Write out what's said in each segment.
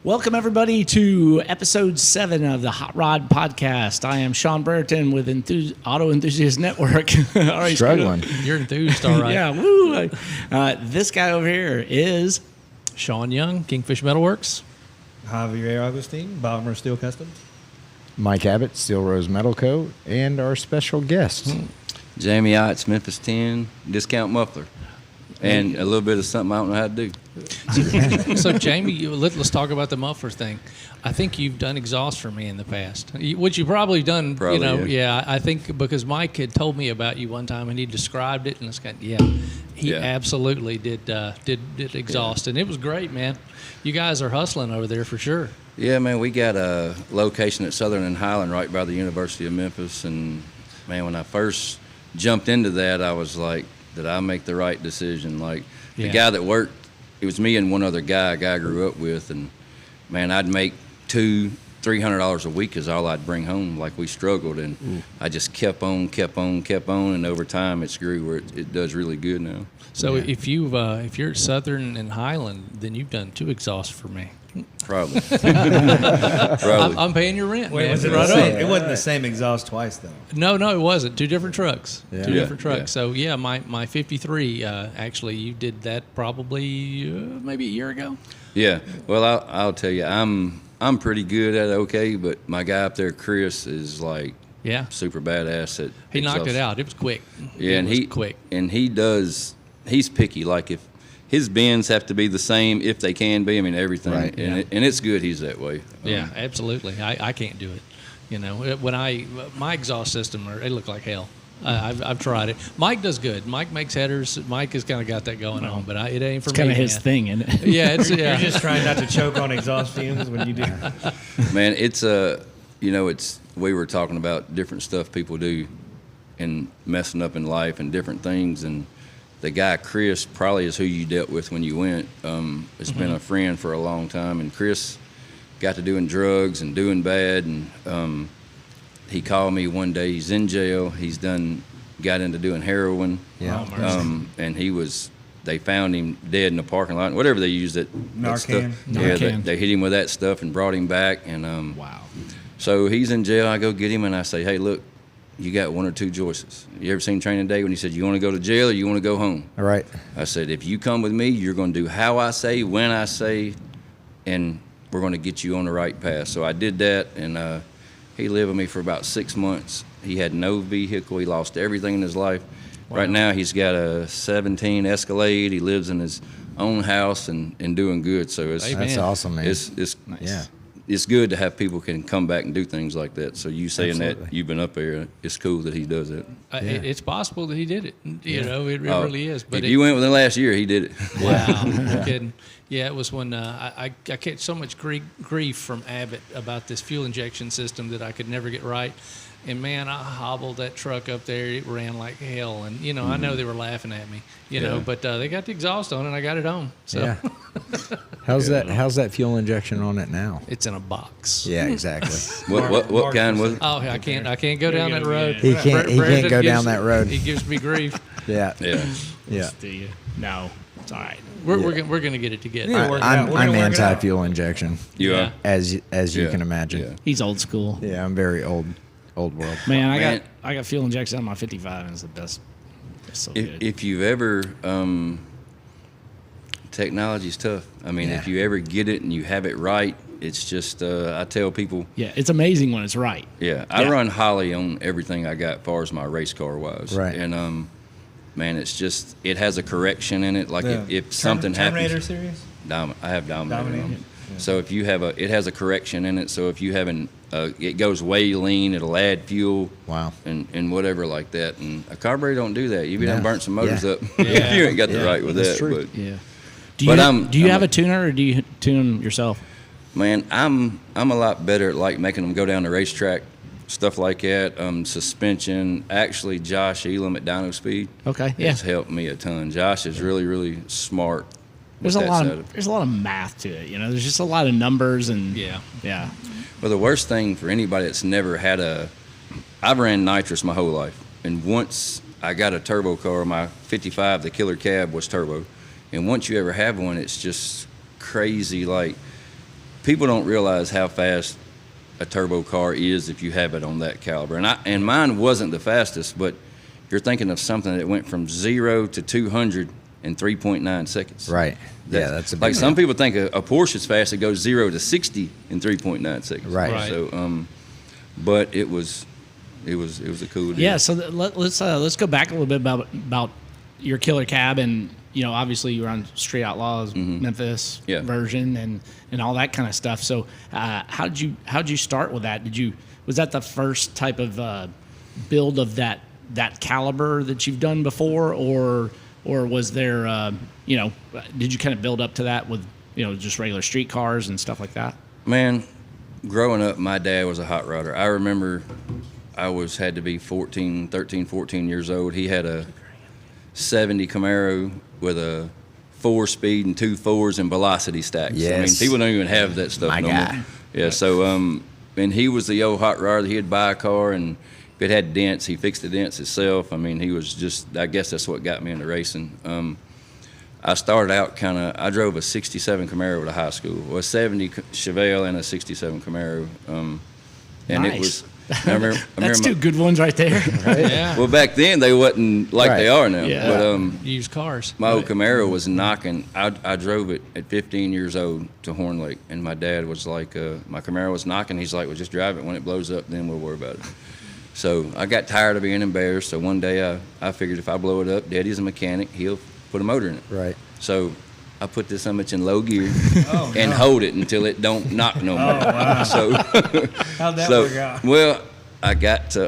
Welcome, everybody, to episode 7 of the Hot Rod Podcast. I am Shawn Brereton with Auto Enthusiast Network. All right, struggling. You're enthused, all right. Yeah, woo. This guy over here is Shawn Young, Kingfish Metalworks. Javier Augustine, Bomber Steel Customs. Mike Abbott, Steel Rose Metal Co., and our special guest. Jamie Otts, Memphis 10, discount muffler. And a little bit of something I don't know how to do. So, Jamie, let's talk about the muffler thing. I think you've done exhaust for me in the past, which you've probably done, Probably, I think because Mike had told me about you one time and he described it, and it's got, he absolutely did exhaust, and it was great, man. You guys are hustling over there for sure. Yeah, man, we got a location at Southern and Highland right by the University of Memphis, and, man, when I first jumped into that, I was like, did I make the right decision? Like, the guy that worked, it was me and one other guy, a guy I grew up with, and, man, I'd make $200-300 a week is all I'd bring home. Like, we struggled, and I just kept on, and over time it's grew where it does really good now. So if you're at Southern and Highland, then you've done 2 exhausts for me. Probably. I'm paying your rent. Wait, man. was it, it wasn't the same exhaust twice, though. No, it wasn't. 2 different trucks. Yeah. Two different trucks. Yeah. So, my 53, actually, you did that probably maybe a year ago? Yeah. Well, I'll tell you, I'm pretty good at it, okay, but my guy up there, Chris, is like super badass at He knocked exhaust. it out. It was quick. Yeah, and he was quick. And he's picky. Like, if his bends have to be the same, if they can be, I mean, everything. Right, And it's good he's that way. Yeah, absolutely. I can't do it. You know, when my exhaust system, they look like hell. I've tried it. Mike does good. Mike makes headers. Mike has kind of got that going on, but it ain't for me. kind of his thing, isn't it? Yeah, You're just trying not to choke on exhaust fumes when you do. Man, it's we were talking about different stuff people do and messing up in life and different things, and the guy Chris probably is who you dealt with when you went. It's been a friend for a long time, and Chris got to doing drugs and doing bad, and he called me one day. He's in jail. Got into doing heroin. Yeah. And they found him dead in the parking lot. Whatever they used that Narcan. stuff. Narcan. Yeah, they hit him with that stuff and brought him back. And Wow. so he's in jail. I go get him and I say, hey, look, you got 1 or 2 choices. You ever seen Training Day when he said, you want to go to jail or you want to go home? All right. I said, if you come with me, you're going to do how I say, when I say, and we're going to get you on the right path. So I did that, and he lived with me for about 6 months. He had no vehicle. He lost everything in his life. Wow. Right now, he's got a 17 Escalade. He lives in his own house and doing good. So That's awesome, man. It's Yeah. It's good to have people can come back and do things like that. So you saying Absolutely. that you've been up there, it's cool that he does it. It's possible that he did it. You know, it really is. But if you went within the last year, he did it. Wow, no kidding. Yeah, it was when I catch so much grief from Abbott about this fuel injection system that I could never get right. And, man, I hobbled that truck up there. It ran like hell. And, you know, I know they were laughing at me, you know, but they got the exhaust on it and I got it home. So. Yeah. How's that fuel injection on it now? It's in a box. Yeah, exactly. What kind was it? Oh, I can't go down that road. He can't go down that road. He gives me grief. Yeah. Yeah. Do you? No. It's all right. We're gonna get it together. I'm anti-fuel injection, You are? as you Yeah. can imagine. Yeah. He's old school. Yeah, I'm very old world. Man, I got fuel injection on my 55, and it's the best. It's so good. If you've ever, technology's tough. I mean, if you ever get it and you have it right, it's just, I tell people. Yeah, it's amazing when it's right. Yeah, I run Holly on everything I got as far as my race car wise. Right. And, man, it's just, it has a correction in it. Like if something Terminator happens. series? I have Dominator. Dominator. On it. So if you have it has a correction in it. So if you haven't, it goes way lean, it'll add fuel. Wow. And whatever like that. And a carburetor don't do that. You've done burnt some motors up. Yeah. You ain't got the right with That's that. true. But, Yeah. Do you have a tuner, or do you tune yourself? man, I'm a lot better at like making them go down the racetrack, stuff like that. Suspension. Actually, Josh Elam at Dyno Speed. Okay. Yeah. Has helped me a ton. Josh is really, really smart. There's a lot of math to it. You know, there's just a lot of numbers and yeah. Well, the worst thing for anybody that's never had I've ran nitrous my whole life, and once I got a turbo car, my 55, the killer cab was turbo, and once you ever have one, it's just crazy. Like people don't realize how fast a turbo car is if you have it on that caliber. And mine wasn't the fastest, but you're thinking of something that went from 0 to 200 in 3.9 seconds. Right. That's a big like deal. some people think a Porsche's fast. It goes 0 to 60 in 3.9 seconds. Right. So, but it was a cool deal. Yeah. So let's go back a little bit about your killer cab, and obviously you were on Street Outlaws Memphis version and all that kind of stuff. So how'd you start with that? Was that the first type of build of that caliber that you've done before, or was there did you kind of build up to that with just regular street cars and stuff like that? Man, growing up, my dad was a hot rodder. I remember I had to be 13, 14 years old. He had a 70 Camaro with a 4-speed and 2 4s and velocity stacks. Yes. I mean, people don't even have that stuff no more. Yeah, so and he was the old hot rodder. He'd buy a car, and if it had dents, he fixed the dents himself. I mean, he was just, I guess that's what got me into racing. I started out I drove a 67 Camaro to high school, well, a 70 Chevelle and a 67 Camaro. And nice. It was, I remember That's two good ones right there. Yeah. well, back then they wasn't like they are now. Yeah. But Used cars. my old Camaro was knocking. I drove it at 15 years old to Horn Lake, and my dad was like, my Camaro was knocking. He's like, well, just drive it. When it blows up, then we'll worry about it. So I got tired of being embarrassed. So one day I figured if I blow it up, Daddy's a mechanic. He'll put a motor in it. Right. So I put this much in low gear and hold it until it don't knock no more. Wow. So How'd that work out? well, I got to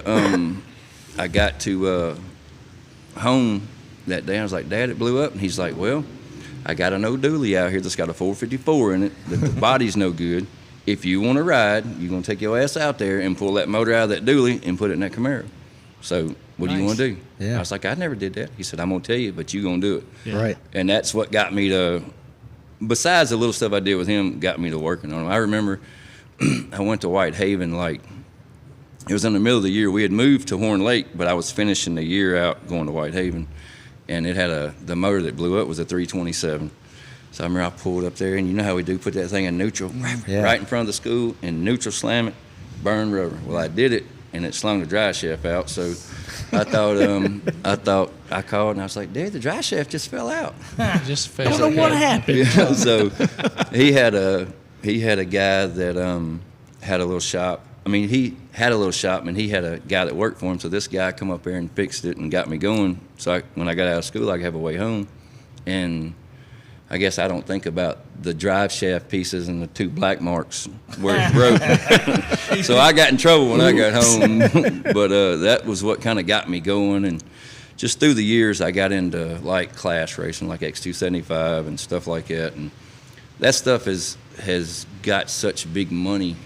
home that day. I was like, Dad, it blew up. And he's like, well, I got an old dually out here that's got a 454 in it. The body's no good. If you want to ride, you're going to take your ass out there and pull that motor out of that dually and put it in that Camaro. So what do you want to do? Yeah. I was like, I never did that. He said, I'm going to tell you, but you're going to do it. Yeah. Right. And that's what got me to, besides the little stuff I did with him, got me to working on him. I remember I went to Whitehaven, it was in the middle of the year. We had moved to Horn Lake, but I was finishing the year out going to Whitehaven, and it had the motor that blew up was a 327. So I remember I pulled up there, and you know how we do, put that thing in neutral, right in front of the school, and neutral, slam it, burn rubber. Well, I did it, and it slung the drive shaft out. So I thought I called, and I was like, Dad, the drive shaft just fell out. Just I don't know what happened. Yeah, so he had a guy that had a little shop. I mean, he had a little shop, and he had a guy that worked for him. So this guy come up there and fixed it and got me going. So when I got out of school, I could have a way home. And I guess I don't think about the drive shaft pieces and the 2 black marks where it broke. So I got in trouble when I got home. But that was what kind of got me going. And just through the years, I got into class racing, like X275 and stuff like that. And that stuff has got such big money.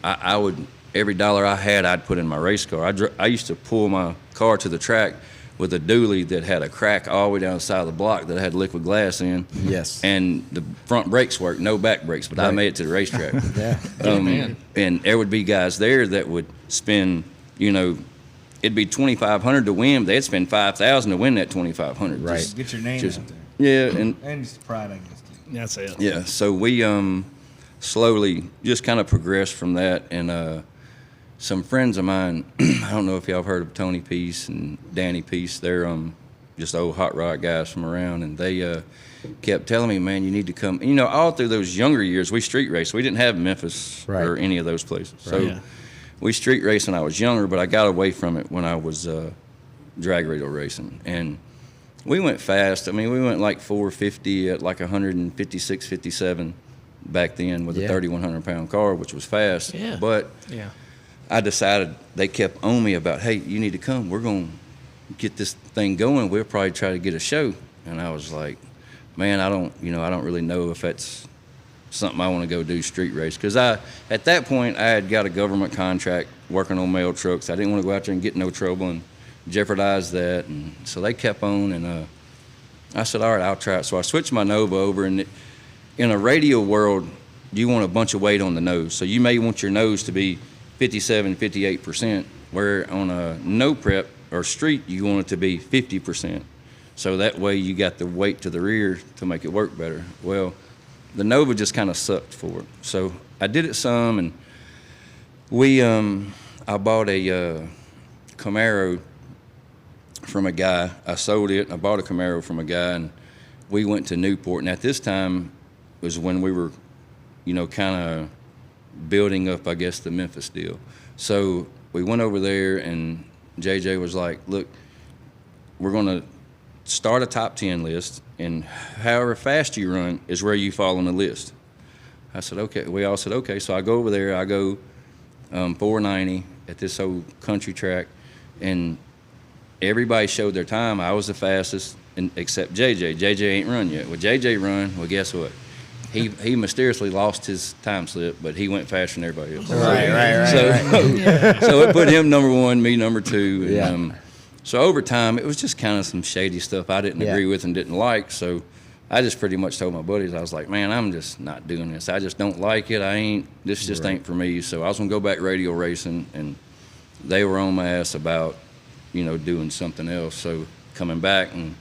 I would, every dollar I had, I'd put in my race car. I used to pull my car to the track with a dually that had a crack all the way down the side of the block that I had liquid glass in. Yes. And the front brakes worked, no back brakes, but I made it to the racetrack. Yeah. And there would be guys there that would spend, it'd be $2,500 to win. They'd spend $5,000 to win that $2,500. Right. Just get your name out there. Yeah, and just pride, I guess. That's it. yeah, so we slowly just kind of progressed from that, and some friends of mine, I don't know if y'all have heard of Tony Peace and Danny Peace. They're just old hot rod guys from around, and they kept telling me, man, you need to come. All through those younger years, we street raced. We didn't have Memphis or any of those places. So we street raced when I was younger, but I got away from it when I was drag radio racing. And we went fast. I mean, we went like 450 at like 156, 57 back then with a 3,100-pound car, which was fast. Yeah. But I decided, they kept on me about, hey, you need to come. We're going to get this thing going. We'll probably try to get a show. And I was like, man, I don't really know if that's something I want to go do, street race. Because at that point, I had got a government contract working on mail trucks. I didn't want to go out there and get in no trouble and jeopardize that. And so they kept on, and I said, all right, I'll try it. So I switched my Nova over, and in a radio world, you want a bunch of weight on the nose. So you may want your nose to be 57, 58%, where on a no prep or street, you want it to be 50%. So that way you got the weight to the rear to make it work better. Well, the Nova just kind of sucked for it. So I did it some, and I bought a Camaro from a guy. I sold it. I bought a Camaro from a guy, and we went to Newport. And at this time was when we were, kind of building up, I guess, the Memphis deal. So we went over there, and JJ was like, look, we're going to start a top 10 list, and however fast you run is where you fall on the list. I said, okay. We all said, okay. So I go over there. I go 490 at this old country track, and everybody showed their time. I was the fastest, except JJ. JJ ain't run yet. Well, JJ run. Well, guess what? He mysteriously lost his time slip, but he went faster than everybody else. Right. So it put him number one, me number two. And, Yeah. So over time, it was just kind of some shady stuff I didn't agree with and didn't like. So I just pretty much told my buddies, I was like, man, I'm just not doing this. I just don't like it. This just ain't for me. So I was going to go back radio racing, and they were on my ass about, doing something else. So coming back, and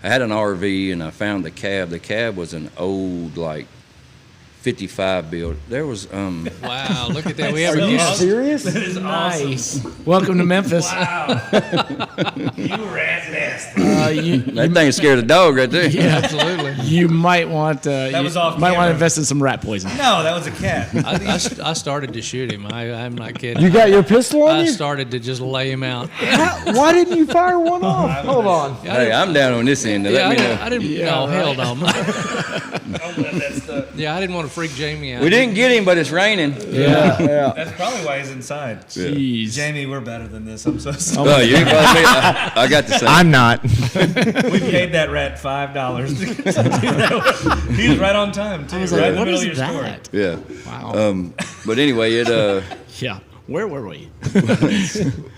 I had an RV, and I found the cab. The cab was an old, 55 build. There was Wow, look at that. We have Are a you guest. serious? That is Nice. awesome. Welcome to Memphis. Wow. You rat bastard. that thing scared a dog right there. Yeah. Absolutely. You might want was off might want camera. to invest in some rat poison. No, that was a cat. I started to shoot him. I'm not kidding. You got your pistol on I you? started to just lay him out. Why didn't you fire one off? Hold on. Hey, I'm down on this end. Yeah, Let me know. I didn't. No, hell no. Don't let that stuff. Yeah, I didn't want to freak Jamie out. We didn't get him, but it's raining. Yeah. That's probably why he's inside. Jeez. Jamie, we're better than this. I'm so sorry. Oh, you ain't about to say I got the same. I'm not. We paid that rat $5. He was right on time too. I was Right like, in the what middle is of your story. that? Yeah. Wow. But anyway, Yeah. Where were we?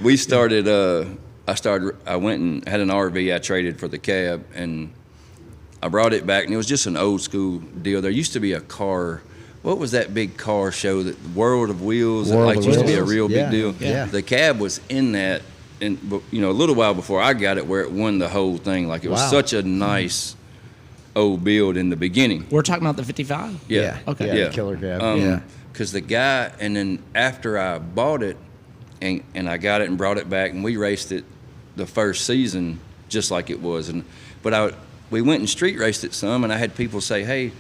we started. I went and had an RV I traded for the cab, and I brought it back, and it was just an old school deal. There used to be a car. What was that big car show? That World of Wheels. World That of used to be a Wheels. real Yeah. big deal. Yeah. The cab was in that, and a little while before I got it, where it won the whole thing. Like it was Wow. such a nice old build in the beginning. We're talking about the 55. Yeah. Okay. Yeah, Yeah. the killer cab. Yeah. Because the guy, and then after I bought it, and I got it and brought it back, and we raced it the first season just like it was. But we went and street raced it some, and I had people say, hey,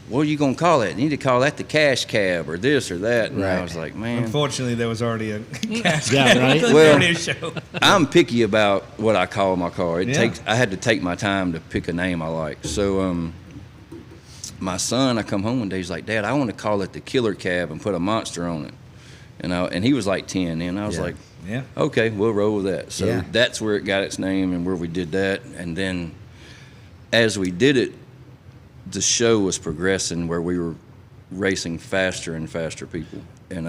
what are you going to call it? You need to call that the cash cab or this or that. And I Right. was like, man, Unfortunately, there was already a cash Yeah, cab. right? There was Well- already a show. I'm picky about what I call my car. Yeah. I had to take my time to pick a name I like. So my son, I come home one day, he's like, Dad, I want to call it the killer cab and put a monster on it. And he was like 10, and I was like, Yeah. okay, we'll roll with that. So Yeah. that's where it got its name and where we did that. And then as we did it, the show was progressing where we were racing faster and faster people. And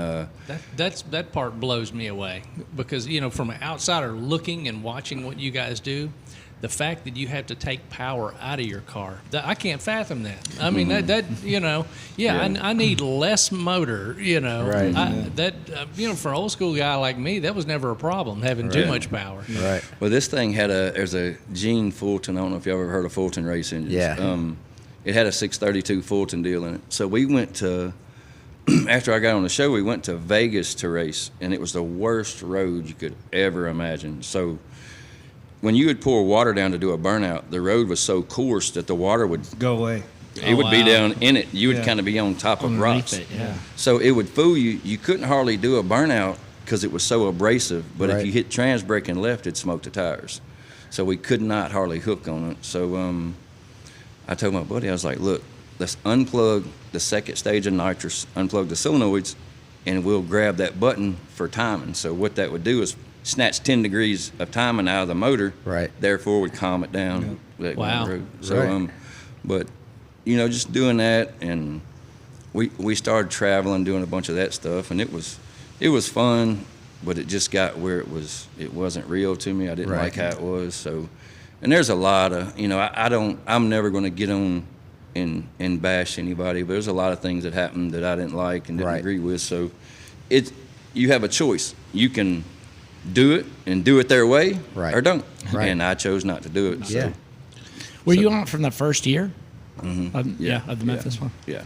That part blows me away because from an outsider looking and watching what you guys do, the fact that you have to take power out of your car, I can't fathom that. I mean I need less motor. Right. For an old school guy like me, that was never a problem having too Right. much power. Right. well, this thing there's a Gene Fulton. I don't know if you ever heard of Fulton race engines. Yeah. It had a 632 Fulton deal in it. So we went to, after I got on the show, we went to Vegas to race, and it was the worst road you could ever imagine. So when you would pour water down to do a burnout, the road was so coarse that the water would Go away. it would be wow. down in it. You would Yeah. kind of be on top of Underneath rocks. it, yeah. So it would fool you. You couldn't hardly do a burnout because it was so abrasive. But Right. if you hit trans brake and left, it'd smoke the tires. So we could not hardly hook on it. So I told my buddy, I was like, look, let's unplug the second stage of nitrous, unplug the solenoids, and we'll grab that button for timing. So what that would do is snatch 10 degrees of timing out of the motor. Right. Therefore, would calm it down. Let Wow. go road. So, Right. but just doing that, and we started traveling, doing a bunch of that stuff, and it was fun, but it just got where it wasn't real to me. I didn't Right. like how it was. So, and there's a lot of I'm never going to get on and bash anybody, but there's a lot of things that happened that I didn't like and didn't Right. agree with. So, you have a choice. You can do it and do it their way, Right. or don't. Right. And I chose not to do it. So. Yeah. Were you on it from the first year? Of the Memphis one. Yeah.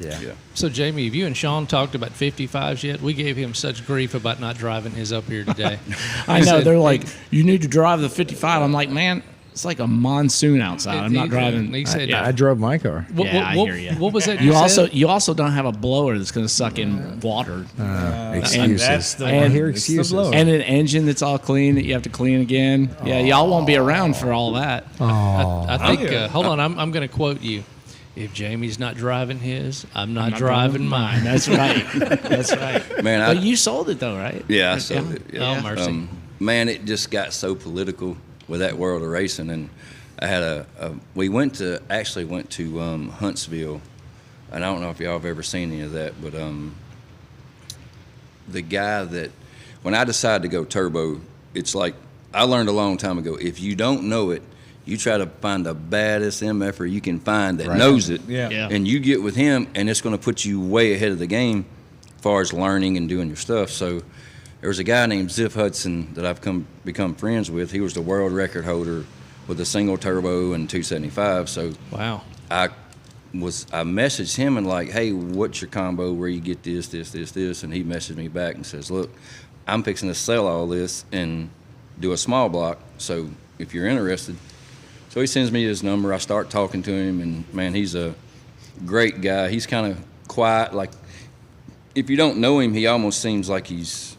So, Jamie, have you and Shawn talked about 55s yet? We gave him such grief about not driving his up here today. I know. They're like, you need to drive the 55. I'm like, man, it's like a monsoon outside. I'm not driving. He said, I drove my car. I hear you. What was that You said? also don't have a blower that's going to suck in water. Excuses. That's the I one. hear It's the excuses. blower. And an engine that's all clean that you have to clean again. Yeah, y'all won't be around for all that. I think, hold on, I'm going to quote you. If Jamie's not driving his, I'm not driving mine. That's right. That's right. Man, But you sold it though, right? Yeah, I sold it. Yeah. Oh, mercy. Man, it just got so political with that world of racing, and I had we went to Huntsville, and I don't know if y'all have ever seen any of that, but the guy that, when I decided to go turbo, it's like, I learned a long time ago, if you don't know it, you try to find the baddest MFer you can find that knows it, Yeah. and you get with him, and it's going to put you way ahead of the game as far as learning and doing your stuff. So there was a guy named Ziff Hudson that I've become friends with. He was the world record holder with a single turbo and 275. So Wow. I messaged him and like, hey, what's your combo? Where you get this? And he messaged me back and says, look, I'm fixing to sell all this and do a small block. So if you're interested. So he sends me his number. I start talking to him, and man, he's a great guy. He's kind of quiet. Like, if you don't know him, he almost seems like he's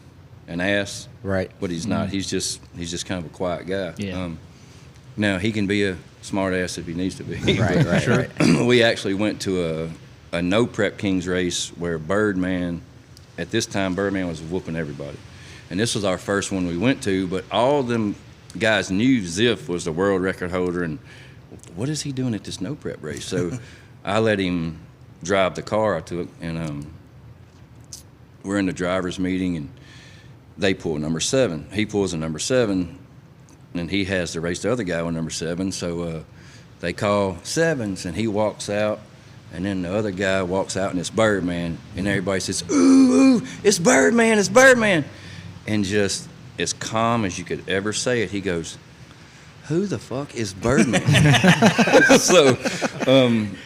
an ass. Right. But he's not. He's just kind of a quiet guy. Yeah. Now he can be a smart ass if he needs to be. Right. We actually went to a no prep Kings race where Birdman was whooping everybody, and this was our first one we went to. But all them guys knew Ziff was the world record holder, and what is he doing at this no prep race? So I let him drive the car I took, and we're in the driver's meeting, and they pull number 7. He pulls a number 7, and he has to race the other guy with number 7. So they call sevens, and he walks out, and then the other guy walks out, and it's Birdman, and everybody says, ooh, it's Birdman, and just as calm as you could ever say it, he goes, who the fuck is Birdman? So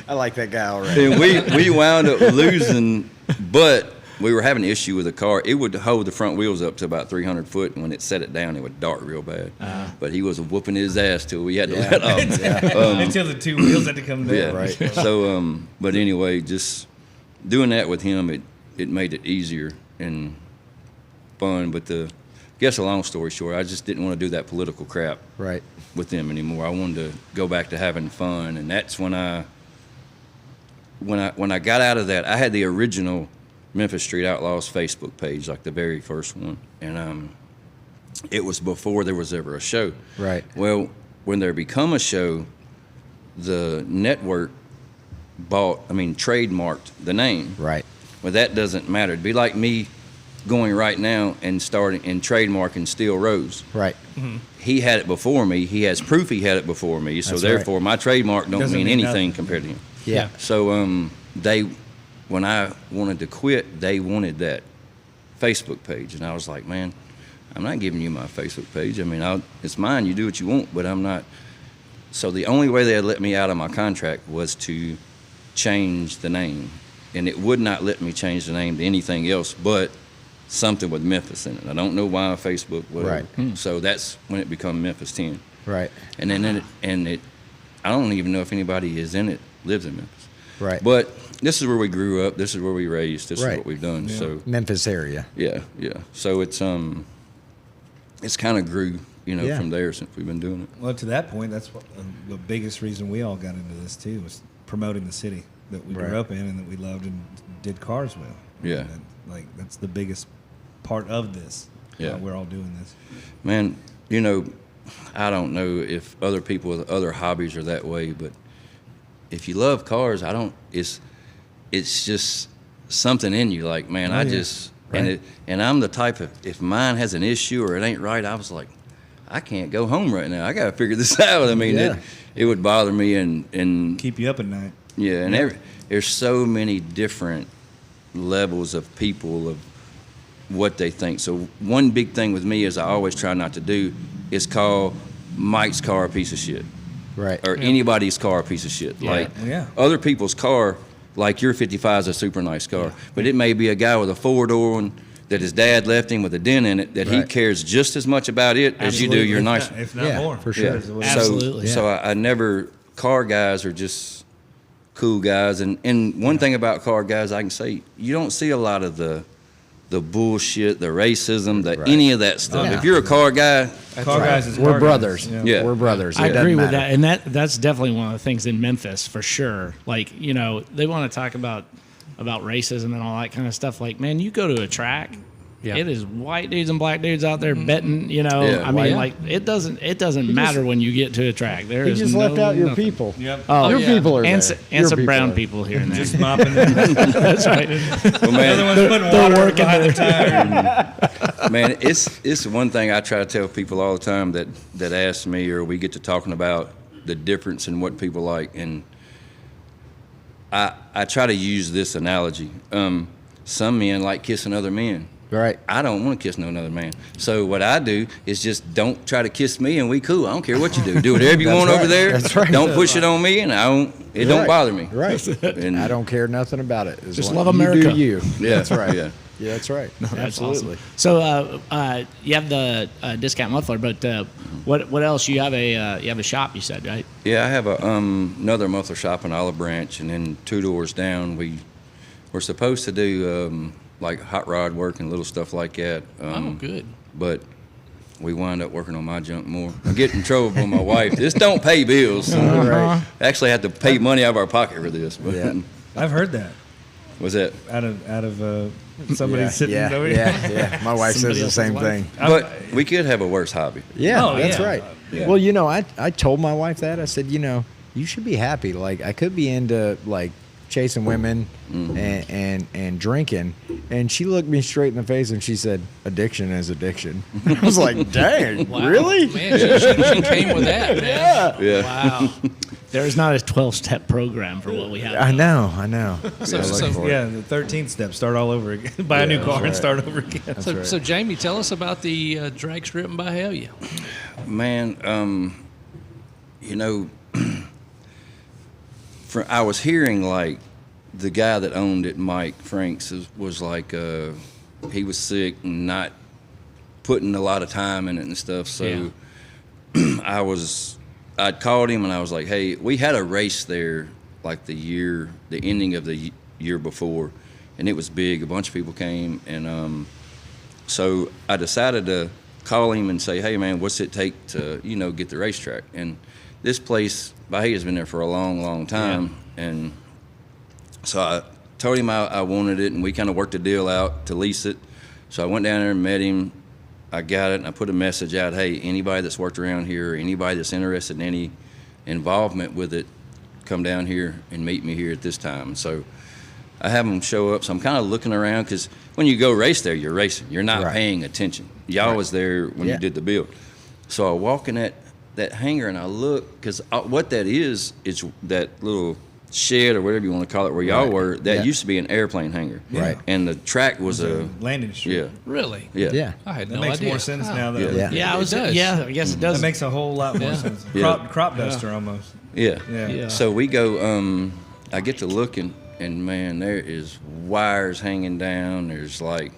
I like that guy already. and we wound up losing, but we were having an issue with the car. It would hold the front wheels up to about 300 foot, and when it set it down, it would dart real bad. But he was whooping his ass till we had to let off. Until the two wheels had to come down. Yeah, Right. So, but anyway, just doing that with him, it made it easier and fun. But I guess a long story short, I just didn't want to do that political crap Right. with them anymore. I wanted to go back to having fun, and that's when I got out of that. I had the original Memphis Street Outlaws Facebook page, like the very first one, and it was before there was ever a show. Right. Well, when there become a show, the network trademarked the name. Right. Well, that doesn't matter. It'd be like me going right now and starting and trademarking Steel Rose. Right. He had it before me. He has proof he had it before me. So That's therefore, my trademark don't Doesn't mean mean anything nothing. compared to him. Yeah. So when I wanted to quit, they wanted that Facebook page, and I was like, man, I'm not giving you my Facebook page. I mean, it's mine. You do what you want, but I'm not. So the only way they had let me out of my contract was to change the name, and it would not let me change the name to anything else but something with Memphis in it. I don't know why Facebook, whatever. Right. So that's when it became Memphis 10. Right. And then I don't even know if anybody is in it lives in Memphis. Right. But this is where we grew up. This is where we raised. This is Right. what we've done. Yeah. So Memphis area. yeah. So it's kind of grew, Yeah. from there since we've been doing it. Well, to that point, that's what, the biggest reason we all got into this too, was promoting the city that we Right. grew up in and that we loved and did cars with. Yeah. And that's the biggest part of this. Yeah. We're all doing this. Man, I don't know if other people with other hobbies are that way, but if you love cars, it's just something in you. Like, man, Oh, I yeah. just Right. and I'm the type of, if mine has an issue or it ain't right, I was like, I can't go home right now. I got to figure this out. I mean, Yeah. it would bother me and Keep you up at night. yeah, and there's so many different levels of people of what they think. So one big thing with me is I always try not to do is call Mike's car a piece of shit. Right. Or anybody's car a piece of shit. Yeah. Like Yeah. other people's car, like your 55 is a super nice car, but it may be a guy with a 4-door one that his dad left him with a dent in it that he cares just as much about it as you do your nice one. If not more. for sure. Absolutely. So I never, car guys are just cool guys. And one thing about car guys, I can say, you don't see a lot of the bullshit, the racism, any of that stuff. Yeah. If you're a car guy, Car guys is We're car brothers. guys. Yeah. We're brothers. I It doesn't agree with matter. that, and that's definitely one of the things in Memphis for sure. Like, you know, they want to talk about racism and all that kind of stuff. Like, man, you go to a track, it is white dudes and black dudes out there betting. You know, Yeah. I mean, Yeah. like it doesn't matter when you get to a track. There You is just left out your nothing. people. Yep. Oh, Your yeah. people are and there. and Your some brown are. people here and there. Just mopping. That's right. well, man, Other one's putting water behind the tire. man, it's one thing I try to tell people all the time that ask me or we get to talking about the difference in what people like, and I try to use this analogy. Some men like kissing other men. Right. I don't want to kiss no another man. So what I do is just don't try to kiss me and we cool. I don't care what you do. Do whatever you want over there. That's right. Don't push it on me and it don't Right. bother me. Right. And I don't care nothing about it. As Just long- love America. You do you. Yeah, That's right. Yeah. Yeah, that's right. That's Absolutely. awesome. So you have the discount muffler, but what else? You have a shop. You said, right? Yeah, I have a another muffler shop in Olive Branch, and then 2 doors down we're supposed to do like hot rod work and little stuff like that. Oh, good. But we wind up working on my junk more. I get in trouble with my wife. This don't pay bills. So Right. I actually have to pay money out of our pocket for this. But Yeah. I've heard that was that? out of somebody Yeah, sitting yeah, over yeah. My wife says Somebody the else's same wife. thing. But we could have a worse hobby. Yeah, Oh, that's yeah. right. Yeah. Well, you know, I told my wife that. I said, you know, you should be happy. Like, I could be into, like, chasing women and drinking. And she looked me straight in the face and she said, addiction is addiction. I was like, dang, Wow. really? Man, she came with that, man. Yeah. Wow. There is not a 12-step program for what we have. I know. So, I look so, for it. Yeah, the 13th step, start all over again. Buy a new that's car and right. start over again. That's so, right. so, Jamie, tell us about the drag stripping by Hellier. Man, you know, I was hearing like the guy that owned it, Mike Franks, was like he was sick and not putting a lot of time in it and stuff. So I'd called him and I was like, hey, we had a race there like the ending of the year before, and it was big. A bunch of people came, and so I decided to call him and say, hey, man, what's it take to, get the racetrack? And this place, Bahia's been there for a long, long time. And so I told him I wanted it, and we kind of worked a deal out to lease it. So I went down there and met him. I got it, and I put a message out, hey, anybody that's worked around here, anybody that's interested in any involvement with it, come down here and meet me here at this time. So I have them show up. So I'm kind of looking around, because when you go race there, you're racing. You're not paying attention. Y'all was there when you did the build. So I walk in that hangar, and I look, because what that is that little shed or whatever you want to call it where y'all were, that used to be an airplane hangar. Right. And the track was a landing strip. Yeah. Really? Yeah. Yeah. I had That no makes idea. more sense Wow. now, though. Yeah. Yeah, It does. Yeah, I guess it does. That makes a whole lot more sense. Yeah. Crop duster almost. Yeah. Yeah. So we go, I get to looking, and man, there is wires hanging down. There's like,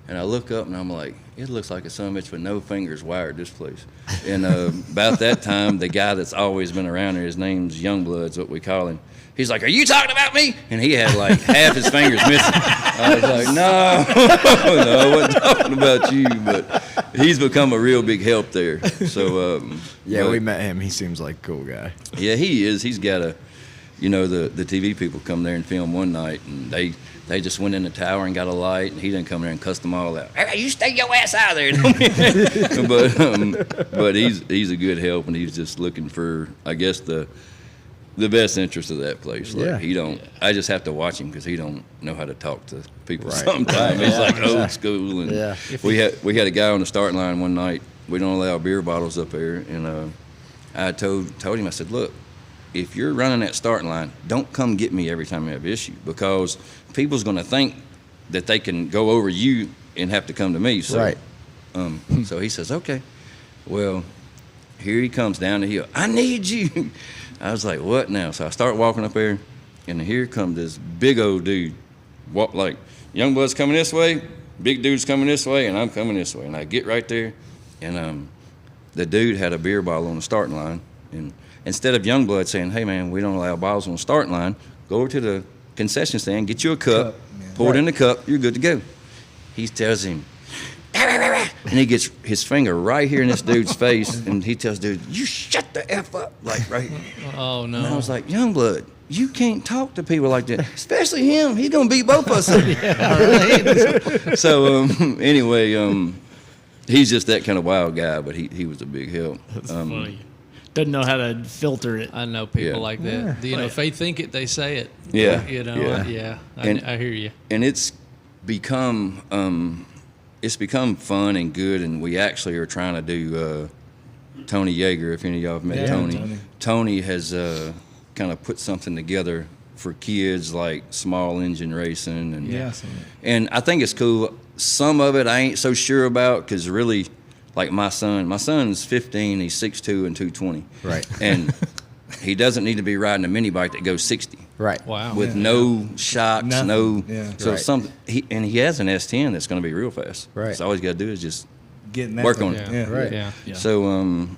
and I look up and I'm like, it looks like a son of a bitch with no fingers wired this place. And about that time, the guy that's always been around here, his name's Youngblood's what we call him. He's like, are you talking about me? And he had like half his fingers missing. I was like, no, I wasn't talking about you, but he's become a real big help there. So, We met him. He seems like a cool guy. Yeah, he is. He's got the TV people come there and film one night, and they just went in the tower and got a light, and he didn't come there and cuss them all out. Hey, you stay your ass out of there. But he's a good help, and he's just looking for, I guess, the best interest of that place. Like, I just have to watch him, because he don't know how to talk to people sometimes. He's like old school. And we had a guy on the starting line one night. We don't allow beer bottles up there, and I told him, I said, look, if you're running that starting line, don't come get me every time you have an issue, because people's going to think that they can go over you and have to come to me. So, so he says, okay. Well, here he comes down the hill. I need you. I was like, what now? So I start walking up there, and here comes this big old dude. Walk like young blood's coming this way, big dude's coming this way, and I'm coming this way. And I get right there, and the dude had a beer bottle on the starting line. And instead of young blood saying, hey, man, we don't allow bottles on the starting line, go over to the concession stand, get you a cup, pour it in the cup, you're good to go. He tells him, and he gets his finger right here in this dude's face, and he tells dude, you shut the F up, like right. Oh, no. And I was like, young blood, you can't talk to people like that, especially him. He's going to beat both of us up. Right. So anyway, he's just that kind of wild guy, but he was a big help. That's funny. Doesn't know how to filter it. I know people like that. You know, if they think it, they say it. Yeah. You know, I hear you. And it's become fun and good, and we actually are trying to do Tony Yeager, if any of y'all have met Tony. Tony has kind of put something together for kids like small engine racing. And I think it's cool. Some of it I ain't so sure about because really, like my son's 15, he's 6'2" and 220. Right. And he doesn't need to be riding a mini bike that goes 60. Right. Wow. With no shocks, Nothing. So Right. something. He has an S10 that's going to be real fast. Right. So all he's got to do is just Getting that work thing. on it. Yeah. Right. Yeah. So,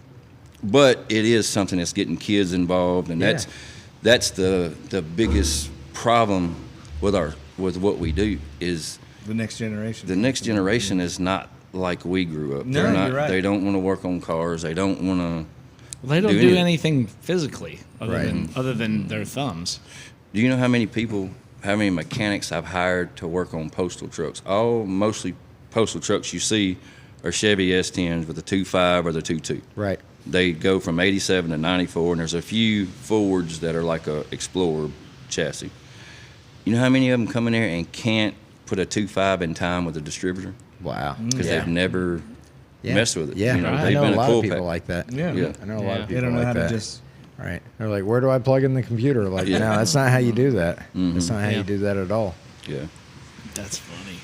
but it is something that's getting kids involved, and that's the biggest problem with what we do is The next generation. the next generation is not like we grew up. No, They're not. you're right. They don't want to work on cars. They don't want to. They don't do anything physically Right. other than their thumbs. Do you know how many mechanics I've hired to work on postal trucks? Mostly postal trucks you see are Chevy S10s with a 2.5 or the 2.2. Right. They go from 87 to 94, and there's a few Fords that are like a Explorer chassis. You know how many of them come in there and can't put a 2.5 in time with a distributor? Wow. Because they've never messed with it. Yeah. You know, I they've know been a lot full of people pack. like that. Yeah. I know a lot of They people don't know like how that. to just. Right. They're like, where do I plug in the computer? Like, no, that's not how you do that. That's not how you do that at all. Yeah. That's funny.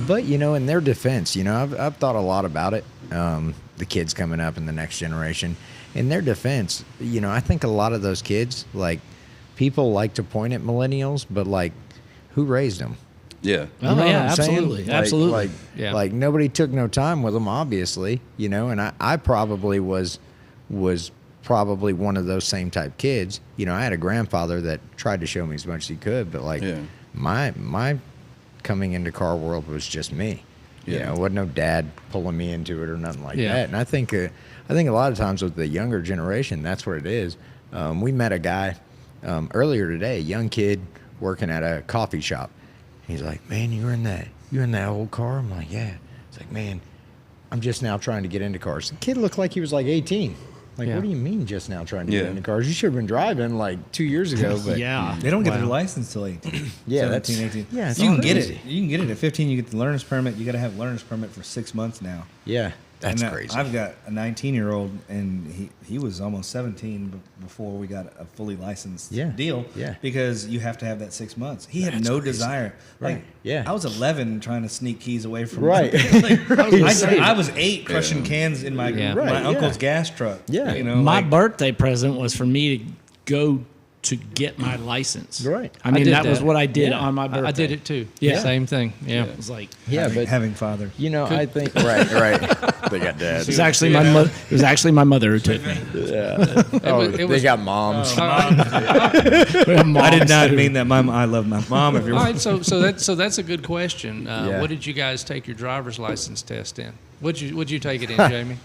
But, in their defense, I've thought a lot about it. The kids coming up in the next generation. In their defense, I think a lot of those kids, like, people like to point at millennials, but, like, who raised them? Yeah. Oh, know yeah, what I'm saying? absolutely. Absolutely. Like, Yeah. like nobody took no time with them, obviously, and I probably was probably one of those same type kids. I had a grandfather that tried to show me as much as he could, but like my coming into car world was just me. Yeah. It wasn't no dad pulling me into it or nothing like that. And I think a lot of times with the younger generation, that's what it is. We met a guy earlier today, a young kid working at a coffee shop. He's like, man, you're in that old car? I'm like, yeah. It's like, man, I'm just now trying to get into cars. The kid looked like he was like 18. Like, what do you mean just now trying to get into cars? You should have been driving like 2 years ago. But Yeah. They don't get their license till 18. Yeah, 17, 18. Yeah, it's you can get crazy. it. You can get it at 15. You get the learner's permit. You got to have learner's permit for 6 months now. Yeah, that's And crazy. I've got a 19-year-old, and he was almost 17 before we got a fully licensed deal. Yeah. Because you have to have that 6 months. He had no desire. Right. Like, Yeah. I was 11 trying to sneak keys away from. Right. I was 8 crushing cans in my Right, uncle's gas truck. Yeah. My birthday present was for me to go to get my license. Right. I mean, did that was that. what I did on my birthday. I did it too. Yeah. Same thing. Yeah. It was like Yeah, but having father. I think right. They got dads. it was actually my mother. It was actually my mother who took me. They got moms. I did not mean that. I love my mom. If you're All right, so that's a good question. What did you guys take your driver's license test in? Would you take it in, Jamie?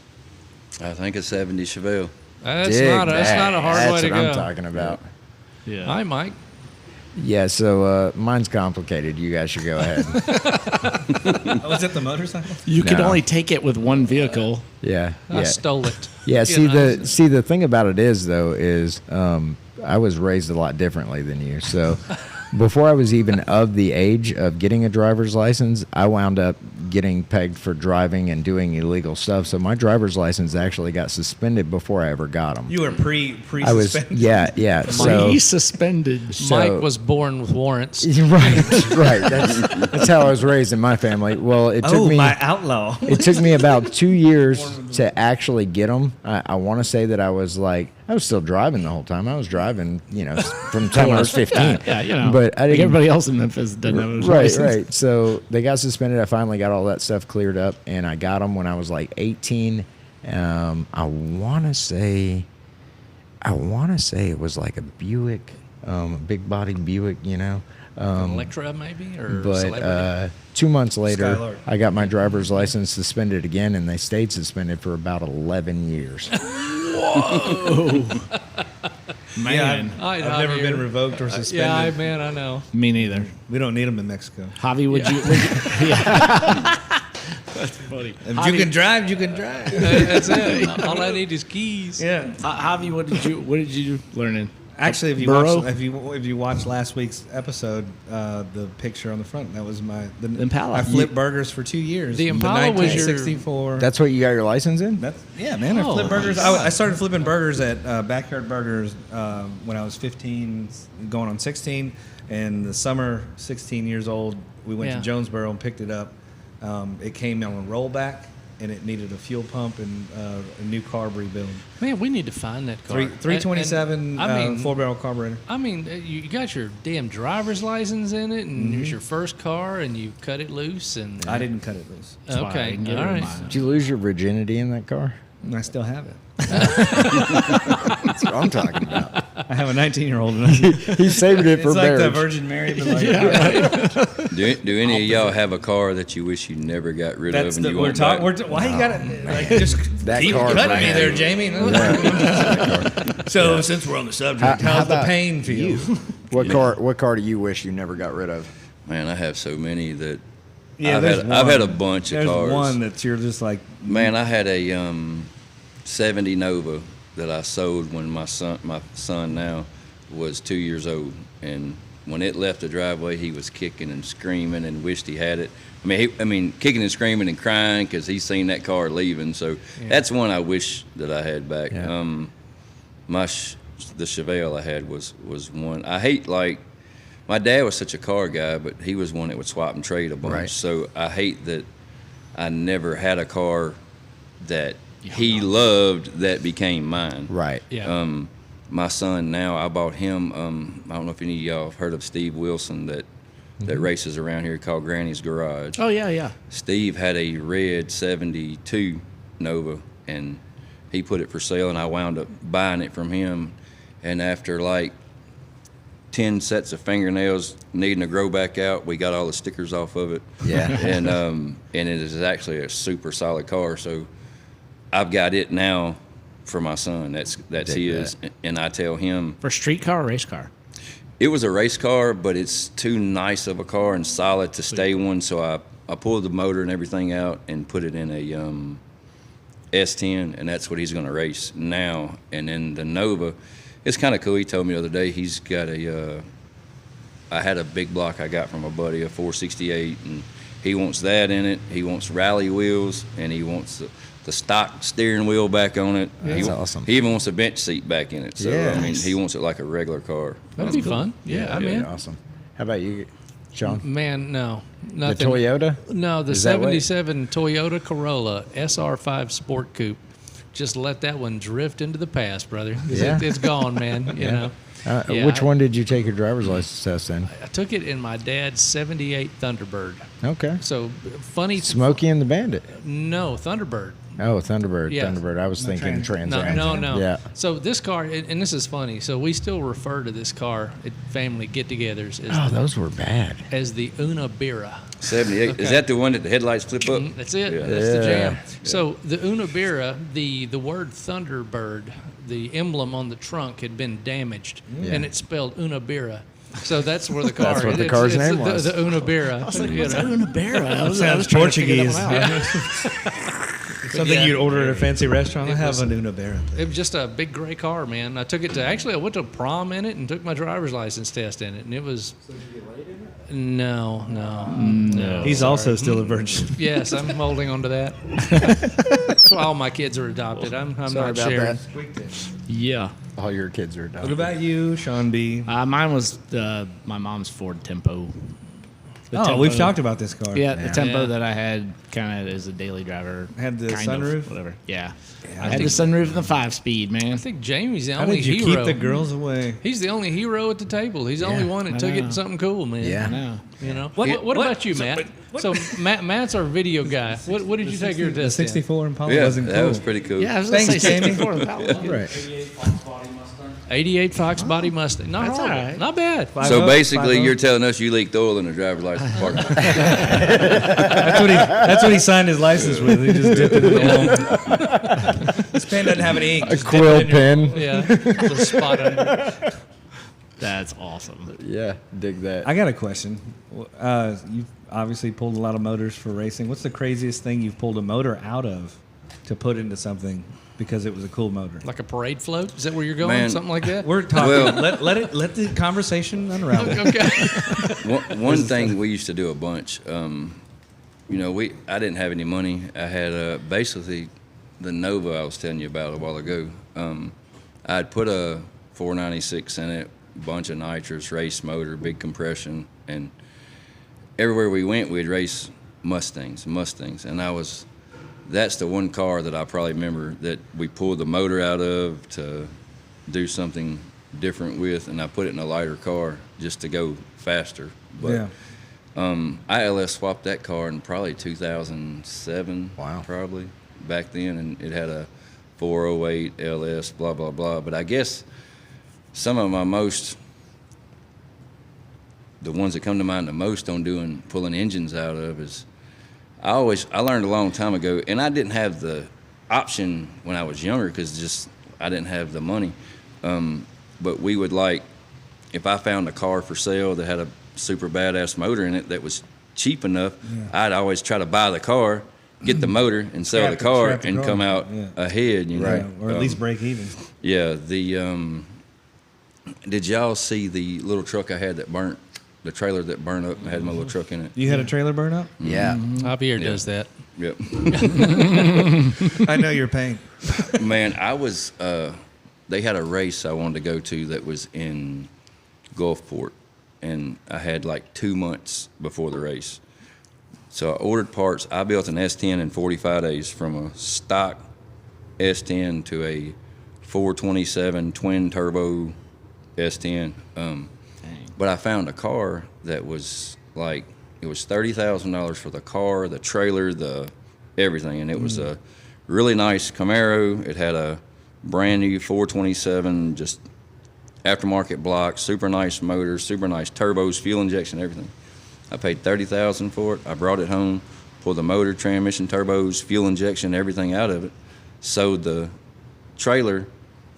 I think a 70 Chevelle. That's not a hard That's way to what go. I'm talking about. Yeah. Hi, Mike. Yeah, so mine's complicated. You guys should go ahead. was it the motorcycle? You could No. only take it with one vehicle. Yeah, I stole it. Yeah, You know? see the thing about it is I was raised a lot differently than you. So before I was even of the age of getting a driver's license, I wound up getting pegged for driving and doing illegal stuff. So my driver's license actually got suspended before I ever got them. You were I was, yeah. So, suspended. Mike was born with warrants. Right. That's how I was raised in my family. Well, it took me my outlaw. It took me about 2 years to actually get them. I want to say that I was still driving the whole time. I was driving, from the time I was 15. Yeah, But I didn't. Everybody else in Memphis doesn't have those Right. license. So they got suspended. I finally got all that stuff cleared up, and I got them when I was like 18. I want to say it was like a Buick, a big body Buick, Electra maybe, or but Celebrity? 2 months later, Skylark. I got my driver's license suspended again, and they stayed suspended for about 11 years. Whoa. Man. I've never been revoked or suspended. I know. Me neither. We don't need them in Mexico. Javi, would you yeah. That's funny. If you can drive, you can drive. That's it. All I need is keys. Yeah. Javi, what did you learn in? Actually, if you watch last week's episode, the picture on the front, that was the Impala. I flipped burgers for 2 years. The Impala was your 1964. That's what you got your license in? I flipped burgers. I started flipping burgers at Backyard Burgers when I was 15, going on 16. And the summer, 16 years old, we went to Jonesboro and picked it up. It came on a rollback, and it needed a fuel pump and a new carb rebuild. Man, we need to find that car. 327 4-barrel carburetor. I mean, you got your damn driver's license in it, and it was your first car, and you cut it loose. And I didn't cut it loose. Okay, all right. Did you lose your virginity in that car? I still have it. That's what I'm talking about. I have a 19-year-old. He saved it for it's like marriage. the Virgin Mary. But Do any of y'all have a car that you wish you never got rid of? And why you got to just That keep car cutting me brand. there, Jamie? So since we're on the subject, how's the pain feel? What car do you wish you never got rid of? Man, I have so many that. Yeah, I've had a bunch of cars. There's one that you're just like. Man, I had a 70 Nova that I sold when my son now was 2 years old, and when it left the driveway, he was kicking and screaming and wished he had it. I mean, kicking and screaming and crying because he's seen that car leaving. So that's one I wish that I had back. Yeah. The Chevelle I had was one. I hate, like, my dad was such a car guy, but he was one that would swap and trade a bunch. Right. So I hate that I never had a car that he loved that became mine. Right. Yeah. My son now, I bought him. I don't know if any of y'all have heard of Steve Wilson that races around here called Granny's Garage. Oh yeah. Steve had a red 72 Nova, and he put it for sale, and I wound up buying it from him. And after like 10 sets of fingernails needing to grow back out, we got all the stickers off of it. Yeah. And it is actually a super solid car. So I've got it now for my son. That's his. And I tell him, For street car or race car? it was a race car, but it's too nice of a car and solid to stay one. So I pulled the motor and everything out and put it in a S10, and that's what he's going to race now. And then the Nova, it's kind of cool. He told me the other day he's got I had a big block I got from a buddy, a 468, and he wants that in it. He wants rally wheels, and he wants the stock steering wheel back on it. That's awesome. He even wants a bench seat back in it. So I mean, he wants it like a regular car. That'd be fun. Yeah, man. Awesome. How about you, Shawn? Man, no. Nothing. The Toyota? No, the Is that what- 77 Toyota Corolla SR5 Sport Coupe. Just let that one drift into the past, brother. Yeah. It's gone, man. You know. Yeah, Which one did you take your driver's license test in? I took it in my dad's 78 Thunderbird. Okay. So funny. Smokey and the Bandit. No, Thunderbird. Oh, Thunderbird. Yeah. Thunderbird. I was thinking Trans Am. No. Yeah. So this car, and this is funny. So we still refer to this car at family get-togethers Oh, those were bad. as the Una Birra. 78. Okay. Is that the one that the headlights flip up? That's it. Yeah. That's the jam. Yeah. So the Una Birra, the word Thunderbird, the emblem on the trunk had been damaged, and it's spelled Una Birra. So that's where the car. That's what the car's name was. The Una Birra. I was like, what's Una Birra? Sounds Portuguese. Something you'd order at a fancy restaurant. I have a Una Barra. It was just a big gray car, man. I took it to, actually, I went to prom in it and took my driver's license test in it, and it was. So did you get laid in it? No. He's also still a virgin. Yes, I'm holding on to that. That's why all my kids are adopted. I'm not sharing. Yeah. All your kids are adopted. What about you, Sean B? Mine was my mom's Ford Tempo. Tempo. We've talked about this car. Yeah, the Tempo that I had kind of as a daily driver. Had the kind sunroof? Of, whatever. Yeah. I had the sunroof and the 5-speed, man. I think Jamie's the How only did you hero. keep the girls away? He's the only hero at the table. He's the only one that took it to something cool, man. Yeah. I know. You know. What about you, Matt? So Matt's our video guy. What did you take your test? 64 Impala Yeah, wasn't cool. that was pretty cool. Yeah, I was going to Thanks, say Jamie. 64 Impala. Right. 88 Fox body Mustang. Not That's horrible. all right. Not bad. So basically, you're telling us you leaked oil in the driver's license department. That's what he signed his license with. He just dipped it in the wall. This pen doesn't have any ink. A quill pen. Yeah. The spot under. That's awesome. Yeah, dig that. I got a question. You've obviously pulled a lot of motors for racing. What's the craziest thing you've pulled a motor out of to put into something because it was a cool motor? Like a parade float? Is that where you're going? Man. Something like that? We're talking. Well- let the conversation unravel. Okay. One thing we used to do a bunch. I didn't have any money. I had basically the Nova I was telling you about a while ago. I'd put a 496 in it, bunch of nitrous, race motor, big compression, and everywhere we went, we'd race Mustangs, and that's the one car that I probably remember that we pulled the motor out of to do something different with, and I put it in a lighter car just to go faster. But I LS swapped that car in probably 2007. Wow. Probably back then, and it had a 408 LS, blah blah blah. But I guess some of the ones that come to mind the most on pulling engines out of is I learned a long time ago, and I didn't have the option when I was younger because I didn't have the money. But we would if I found a car for sale that had a super badass motor in it that was cheap enough, I'd always try to buy the car, get the motor, and sell the car and come out ahead. You know? Right, or at least break even. Yeah. Did y'all see the little truck I had that burnt? The trailer that burned up and had my little truck in it. You had a trailer burn up? Yeah. Javier does that. Yep. I know your pain. Man, they had a race I wanted to go to that was in Gulfport, and I had 2 months before the race. So I ordered parts. I built an S10 in 45 days from a stock S10 to a 427 twin turbo S10. But I found a car that was it was $30,000 for the car, the trailer, the everything, and it was a really nice Camaro. It had a brand new 427, just aftermarket block, super nice motor, super nice turbos, fuel injection, everything. I paid $30,000 for it. I brought it home, pulled the motor, transmission, turbos, fuel injection, everything out of it. Sold the trailer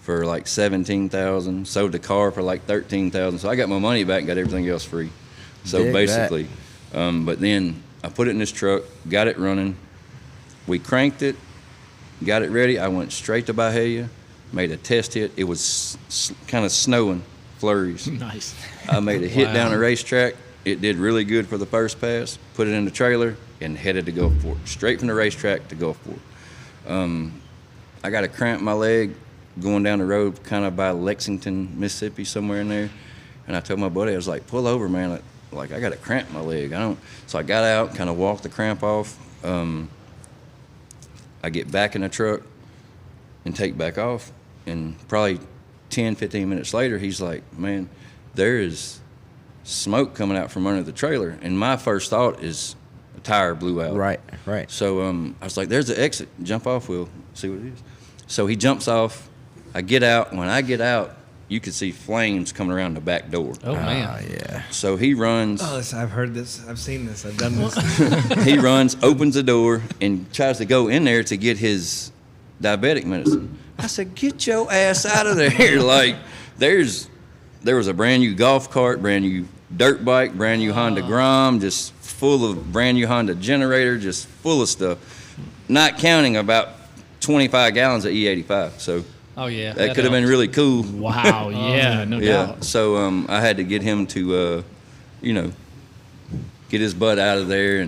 for $17,000, sold the car for $13,000. So I got my money back and got everything else free. So Dig basically, but then I put it in this truck, got it running. We cranked it, got it ready. I went straight to Bahia, made a test hit. It was kind of snowing, flurries. Nice. I made a hit down the racetrack. It did really good for the first pass. Put it in the trailer and headed to Gulfport, straight from the racetrack to Gulfport. I got to cramp my leg going down the road kind of by Lexington, Mississippi, somewhere in there. And I told my buddy, I was like, pull over, man. I got to cramp my leg. So I got out, kind of walked the cramp off. I get back in the truck and take back off. And probably 10, 15 minutes later, he's like, man, there is smoke coming out from under the trailer. And my first thought is a tire blew out. Right. So I was like, there's the exit. Jump off, we'll see what it is. So he jumps off. I get out. When I get out, you could see flames coming around the back door. Oh, man. Yeah. So he runs. Oh, I've heard this. I've seen this. I've done this. He runs, opens the door, and tries to go in there to get his diabetic medicine. I said, get your ass out of there. There was a brand new golf cart, brand new dirt bike, brand new Honda Grom, just full of brand new Honda generator, just full of stuff. not counting about 25 gallons of E85. So Oh yeah, that could have been really cool. Wow. Yeah. No doubt. So I had to get him to, get his butt out of there,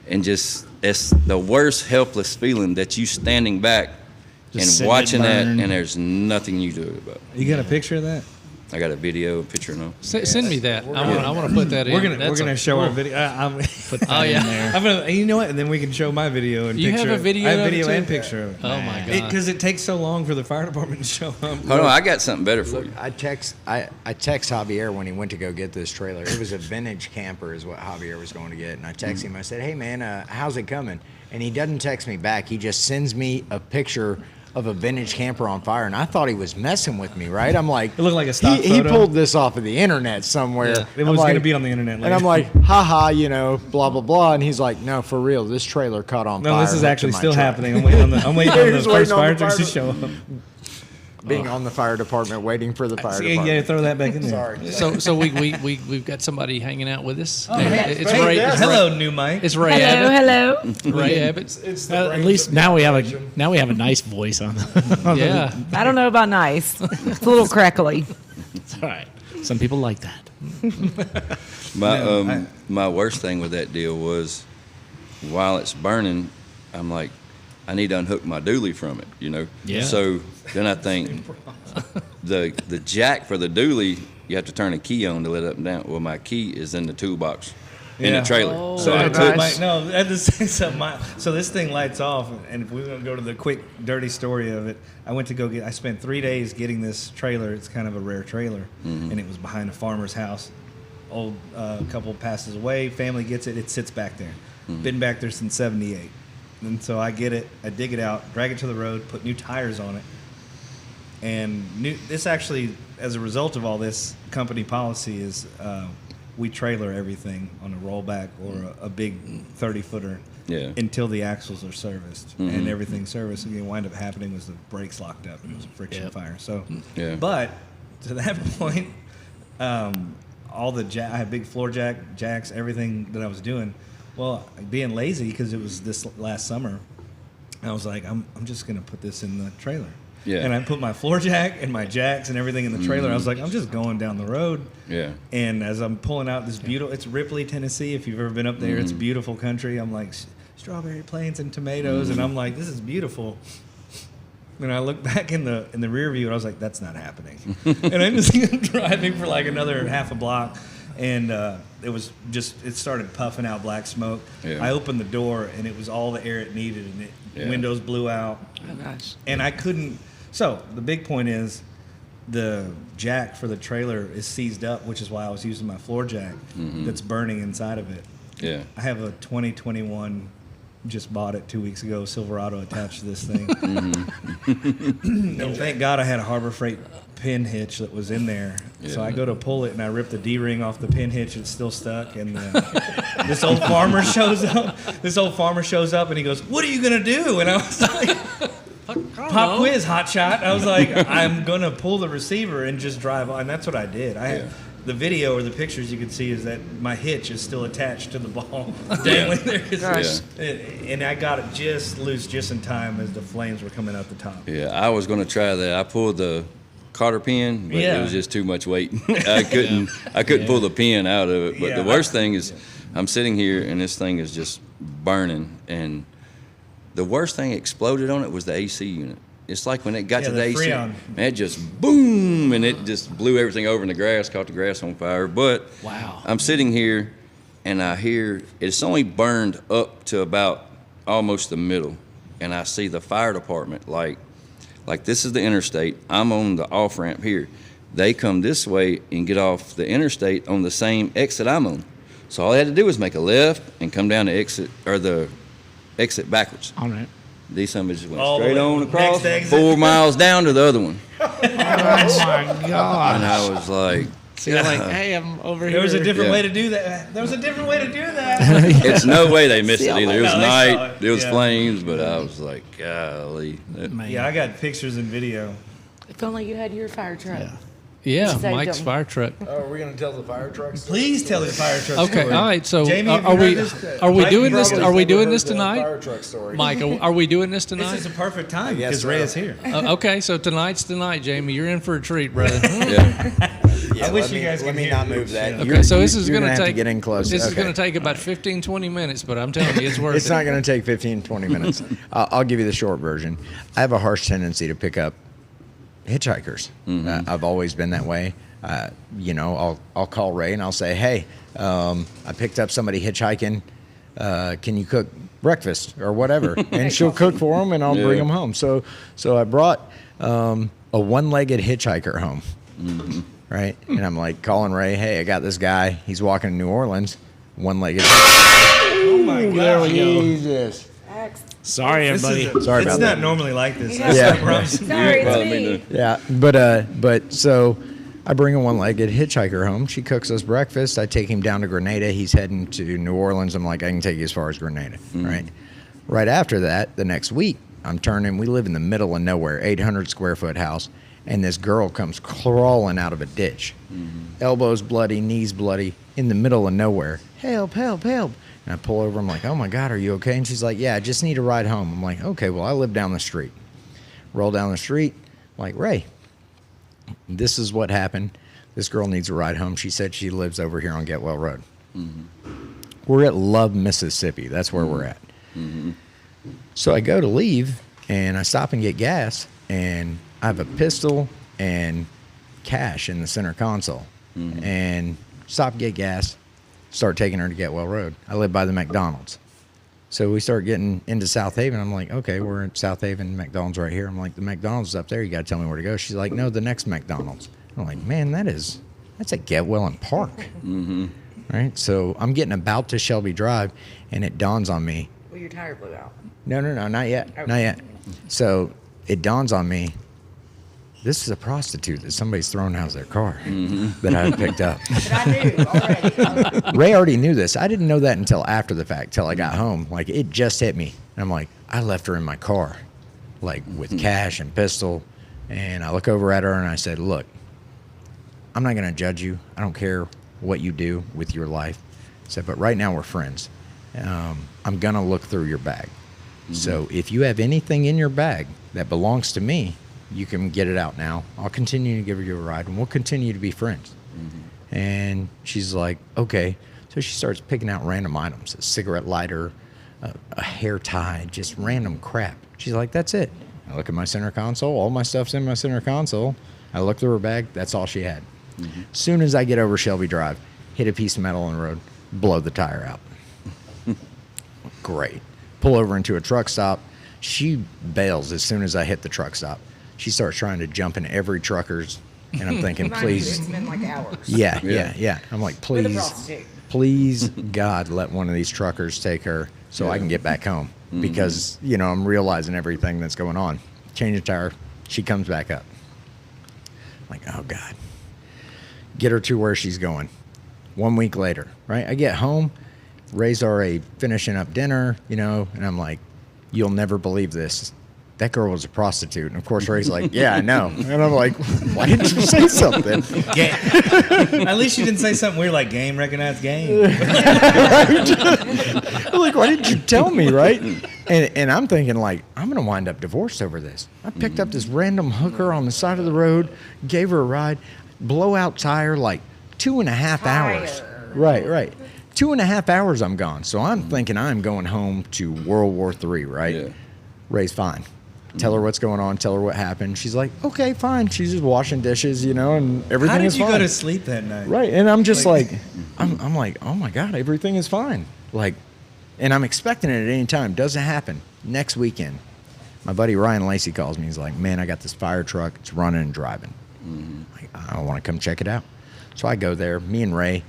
and just it's the worst helpless feeling that you standing back Just and watching that, burn. and there's nothing you do about it. You got a picture of that? I got a video, a picture, no. Send me that. I want to put that in. We're That's gonna a- show our cool. video. Put that Oh, yeah. in there. I'm gonna, you know what? And then we can show my video and You picture. have a video I have of it video too? and picture of it. Oh my god. Because it takes so long for the fire department to show up. Hold on, I got something better for you. I text Javier when he went to go get this trailer. It was a vintage camper is what Javier was going to get. And I text him. I said, hey, man, how's it coming? And he doesn't text me back. He just sends me a picture of a vintage camper on fire. And I thought he was messing with me, right? I'm like, It looked like a stock he photo. pulled this off of the internet somewhere. Yeah, it I'm was like- going to be on the internet later. And I'm like, haha, blah, blah, blah. And he's like, no, for real, this trailer caught on fire. no, this is hooked to actually my still truck. happening. I'm waiting on the He's first waiting on fire the trucks to fire show up. Being on the fire department, waiting for the fire See, department. yeah, throw that back in there. Sorry. So we've got somebody hanging out with us. hey, It's hey, Ray. yes. It's Hello, new Mike. It's Ray Abbott. Hello. Ray Abbott. At least now we have a nice voice on. Yeah. I don't know about nice. It's a little crackly. It's all right. Some people like that. My worst thing with that deal was, while it's burning, I'm like, I need to unhook my dually from it, Yeah. So then I think the jack for the dually, you have to turn a key on to let it up and down. Well, my key is in the toolbox in the Yeah. trailer. Oh, So I gosh. took No, I had to say something. So this thing lights off, and if we're going to go to the quick, dirty story of it, I spent 3 days getting this trailer. It's kind of a rare trailer, and it was behind a farmer's house. Old couple passes away, family gets it, it sits back there. Been back there since 78. And so I get it, I dig it out, drag it to the road, put new tires on it. And this actually, as a result of all this, company policy is we trailer everything on a rollback or a big 30-footer until the axles are serviced. And everything's serviced. And what wind up happening was the brakes locked up and it was a friction fire. So, but to that point, all the I had big floor jacks, everything that I was doing. Well, being lazy because it was this last summer, I was like, I'm just gonna put this in the trailer. Yeah. And I put my floor jack and my jacks and everything in the trailer. I was like, I'm just going down the road. Yeah. And as I'm pulling out this beautiful, it's Ripley, Tennessee. If you've ever been up there, it's beautiful country. I'm like, strawberry plains and tomatoes, and I'm like, this is beautiful. And I look back in the rear view, and I was like, that's not happening. And I'm just driving for like another half a block. And it started puffing out black smoke. Yeah. I opened the door, and it was all the air it needed, and windows blew out. Oh, gosh. And I couldn't. So the big point is the jack for the trailer is seized up, which is why I was using my floor jack that's burning inside of it. Yeah. I have a 2021, just bought it 2 weeks ago, Silverado attached to this thing. And thank God I had a Harbor Freight pin hitch that was in there. So I go to pull it and I rip the D-ring off the pin hitch. It's still stuck. And this old farmer shows up. And he goes, "What are you gonna do?" And I was like, "Pop quiz, hot shot." I was like, "I'm gonna pull the receiver and just drive on." And that's what I did. The video or the pictures you can see is that my hitch is still attached to the ball, dangling there. Gosh. And I got it just loose just in time as the flames were coming out the top. Yeah, I was going to try that. I pulled the cotter pin, but it was just too much weight. I couldn't pull the pin out of it. But the worst thing is, I'm sitting here and this thing is just burning. And the worst thing exploded on it was the AC unit. It's like when it got to the AC, Freon. man, it just boom, and it just blew everything over in the grass, caught the grass on fire. But Wow. I'm sitting here, and I hear it's only burned up to about almost the middle, and I see the fire department like this is the interstate. I'm on the off ramp here. They come this way and get off the interstate on the same exit I'm on. So all they had to do was make a left and come down the exit backwards. All right. These summers went All the straight way on across, next exit. 4 miles down to the other one. Oh my And God. I was like, So you're like, hey, I'm over here. There was a different Yeah. way to do that. it's no way they missed it either. It was No, they saw night, it. it was Yeah. flames, but I was like, golly. Man. Yeah, I got pictures and video. If only you had your fire truck. Yeah. Yeah, Saved Mike's them. fire truck. Oh, are we going to tell the fire trucks? Please tell the fire truck Okay, story. all right. So Jamie, have are you we heard this? are we Mike, doing you this? probably Are we never doing heard this the tonight, fire truck story. Mike? Are we doing this This tonight? is a perfect time guess because so. Rhea's here. Okay, so tonight's the night, Jamie. You're in for a treat, brother. Yeah. Yeah, I wish let you me- guys Let could me hear not this. move that. Okay, You're- so this is you're going gonna to have take to get in close. This is Okay. going to take about 15, 20 minutes, but I'm telling you, it's worth It's it. not going to take 15, 20 minutes. I'll give you the short version. I have a harsh tendency to pick up hitchhikers. I've always been that way. I'll call Ray and I'll say, hey, I picked up somebody hitchhiking. Can you cook breakfast or whatever? And she'll cook for them and I'll bring them home. So I brought a one-legged hitchhiker home. Right? And I'm like calling Ray, hey, I got this guy. He's walking to New Orleans, one-legged. Oh my God. Jesus. Sorry, everybody. Sorry about It's that. not normally like this. Yeah. I promise. Sorry, Well, it's I mean, me. Yeah, but so I bring a one-legged hitchhiker home. She cooks us breakfast. I take him down to Grenada. He's heading to New Orleans. I'm like, I can take you as far as Grenada, right? Right after that, the next week, I'm turning. We live in the middle of nowhere, 800 square foot house, and this girl comes crawling out of a ditch, elbows bloody, knees bloody, in the middle of nowhere. Help! Help! Help! And I pull over. I'm like, oh my God, are you okay? And she's like, yeah, I just need a ride home. I'm like, okay, well, I live down the street. Roll down the street. I'm like, Ray, this is what happened. This girl needs a ride home. She said she lives over here on Getwell Road. We're at Love, Mississippi. That's where we're at. So I go to leave, and I stop and get gas, and I have a pistol and cash in the center console. And stop and get gas, start taking her to Getwell Road. I live by the McDonald's. So we start getting into South Haven. I'm like, okay, we're in South Haven, McDonald's right here. I'm like, the McDonald's is up there. You got to tell me where to go. She's like, no, the next McDonald's. I'm like, man, that's at Getwell and Park. Right? So I'm getting about to Shelby Drive, and it dawns on me. Well, your tire blew out. No, not yet. Okay. Not yet. So it dawns on me, this is a prostitute that somebody's thrown out of their car that I had picked up. But I knew already. Ray already knew this. I didn't know that until after the fact, till I got home. Like, it just hit me. And I'm like, I left her in my car, like, with cash and pistol. And I look over at her and I said, look, I'm not going to judge you. I don't care what you do with your life. I said, but right now we're friends. I'm going to look through your bag. So if you have anything in your bag that belongs to me, you can get it out now. I'll continue to give you a ride, and we'll continue to be friends. And she's like, okay. So she starts picking out random items, a cigarette lighter, a hair tie, just random crap. She's like, that's it. I look at my center console. All my stuff's in my center console. I look through her bag. That's all she had. Soon as I get over Shelby Drive, hit a piece of metal on the road, blow the tire out. Great. Pull over into a truck stop. She bails as soon as I hit the truck stop. She starts trying to jump in every trucker's, and I'm thinking, Mind you, please. It's been like hours. Yeah. I'm like, With a please, prostitute. please, God, let one of these truckers take her so I can get back home. Because, I'm realizing everything that's going on. Change the tire. She comes back up. I'm like, oh, God. Get her to where she's going. 1 week later, right? I get home. Ray's already finishing up dinner, and I'm like, you'll never believe this. That girl was a prostitute. And, of course, Ray's like, yeah, I know. And I'm like, why didn't you say something? At least you didn't say something weird like game, recognized game. I'm like, why didn't you tell me, right? And I'm thinking, like, I'm going to wind up divorced over this. I picked up this random hooker on the side of the road, gave her a ride, blowout tire, like 2.5 hours. Right. 2.5 hours I'm gone. So I'm thinking I'm going home to World War III, right? Yeah. Ray's fine. Tell her what's going on. Tell her what happened. She's like, okay, fine. She's just washing dishes, and everything How did is you fine. go to sleep that night? Right. And I'm just like, I'm like, oh my God, everything is fine. Like, and I'm expecting it at any time. Doesn't happen. Next weekend, my buddy Ryan Lacey calls me. He's like, man, I got this fire truck. It's running and driving. Like, I want to come check it out. So I go there. Me and Ray.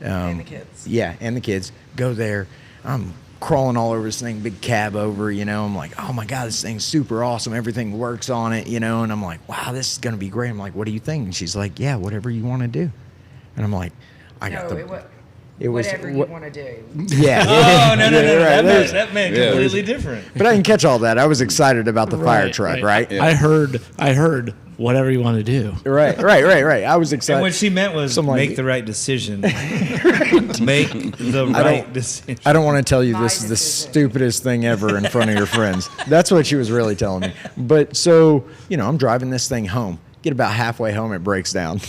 And the kids. Yeah, and the kids go there. I'm crawling all over this thing, big cab over, I'm like, oh my God, this thing's super awesome. Everything works on it, and I'm like, wow, this is going to be great. I'm like, what do you think? And she's like, yeah, whatever you want to do. And I'm like, Whatever you want to do. Yeah. Oh, no. Right. That meant completely different. But I didn't catch all that. I was excited about the fire truck, right? I heard whatever you want to do. Right. I was excited. And what she meant was make the right decision. Make the right decision. I don't want to tell you My this is the decision. stupidest thing ever in front of your friends. That's what she was really telling me. But so, I'm driving this thing home. Get about halfway home, it breaks down.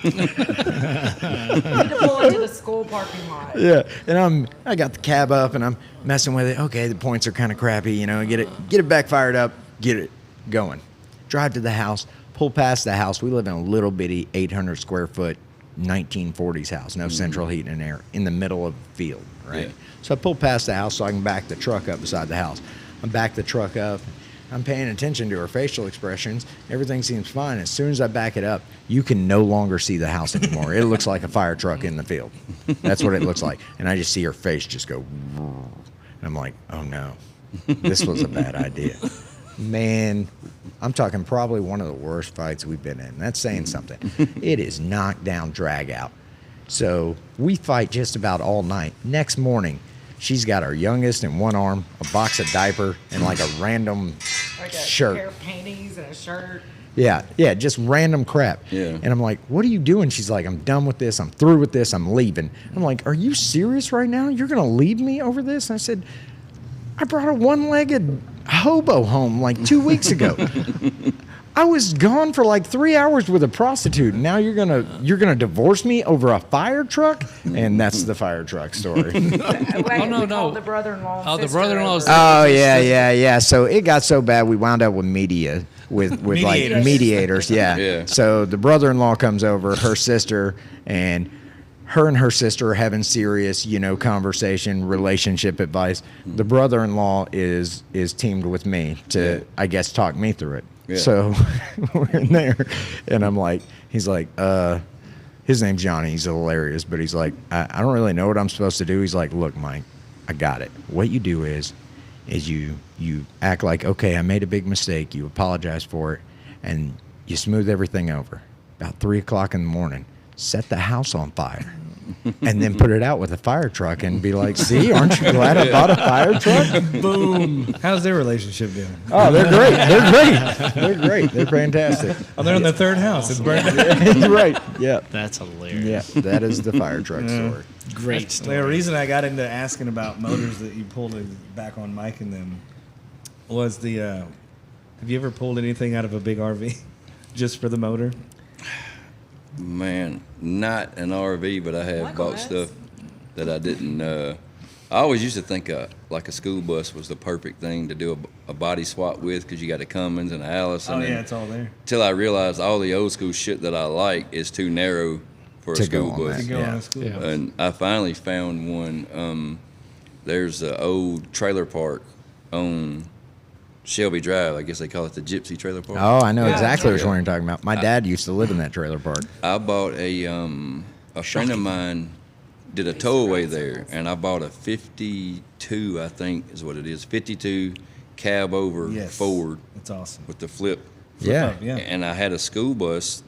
You need to pull into the school parking lot. Yeah, and I got the cab up and I'm messing with it. Okay, the points are kind of crappy, get it back fired up, get it going. Drive to the house, pull past the house. We live in a little bitty 800 square foot 1940s house, no central heat and air, in the middle of a field, right? Yeah. So I pull past the house so I can back the truck up beside the house. I back the truck up. I'm paying attention to her facial expressions. Everything seems fine. As soon as I back it up, you can no longer see the house anymore. It looks like a fire truck in the field. That's what it looks like. And I just see her face just go, and I'm like, oh no, this was a bad idea. Man, I'm talking probably one of the worst fights we've been in. That's saying something. It is knockdown, drag out. So we fight just about all night. Next morning, she's got our youngest in one arm, a box of diaper, and like a random Like a shirt. pair of panties and a shirt. Yeah, just random crap. Yeah. And I'm like, what are you doing? She's like, I'm done with this. I'm through with this. I'm leaving. I'm like, are you serious right now? You're going to leave me over this? And I said, I brought a one-legged hobo home like 2 weeks ago. I was gone for like 3 hours with a prostitute. And now you're gonna divorce me over a fire truck? And that's the fire truck story. No. The brother-in-law. Oh, the brother-in-law's. Oh yeah. So it got so bad we wound up with media, with like mediators. Yeah. So the brother-in-law comes over, her sister, and her sister are having serious, conversation, relationship advice. The brother-in-law is teamed with me to, I guess, talk me through it. Yeah. So we're in there, and he's like, his name's Johnny. He's hilarious, but he's like, I don't really know what I'm supposed to do. He's like, look, Mike, I got it. What you do is you act like, okay, I made a big mistake. You apologize for it, and you smooth everything over. About 3 o'clock in the morning, set the house on fire. And then put it out with a fire truck and be like, see, aren't you glad I bought a fire truck? Boom. How's their relationship doing? Oh, they're great. They're fantastic. Oh, they're in the third house. It's burning. Right. Yeah. That's hilarious. Yeah. That is the fire truck story. Great story. The reason I got into asking about motors that you pulled back on Mike and them was have you ever pulled anything out of a big RV just for the motor? Man, not an RV, but I have Michael bought has. stuff that I didn't. I always used to think like a school bus was the perfect thing to do a body swap with, because you got a Cummins and a Alice. And It's all there. Till I realized all the old school shit that I like is too narrow for a To go school on bus. that. To go Yeah. on a school Yeah. bus. And I finally found one. There's an old trailer park on Shelby Drive. I guess they call it the Gypsy Trailer Park. Oh, I know Yeah. exactly which one you're talking about. My dad used to live in that trailer park. I bought a friend of mine did a towaway there, and I bought a 52, I think is what it is, 52 cab over Ford That's awesome. with the flip. Yeah. Yeah. And I had a school bus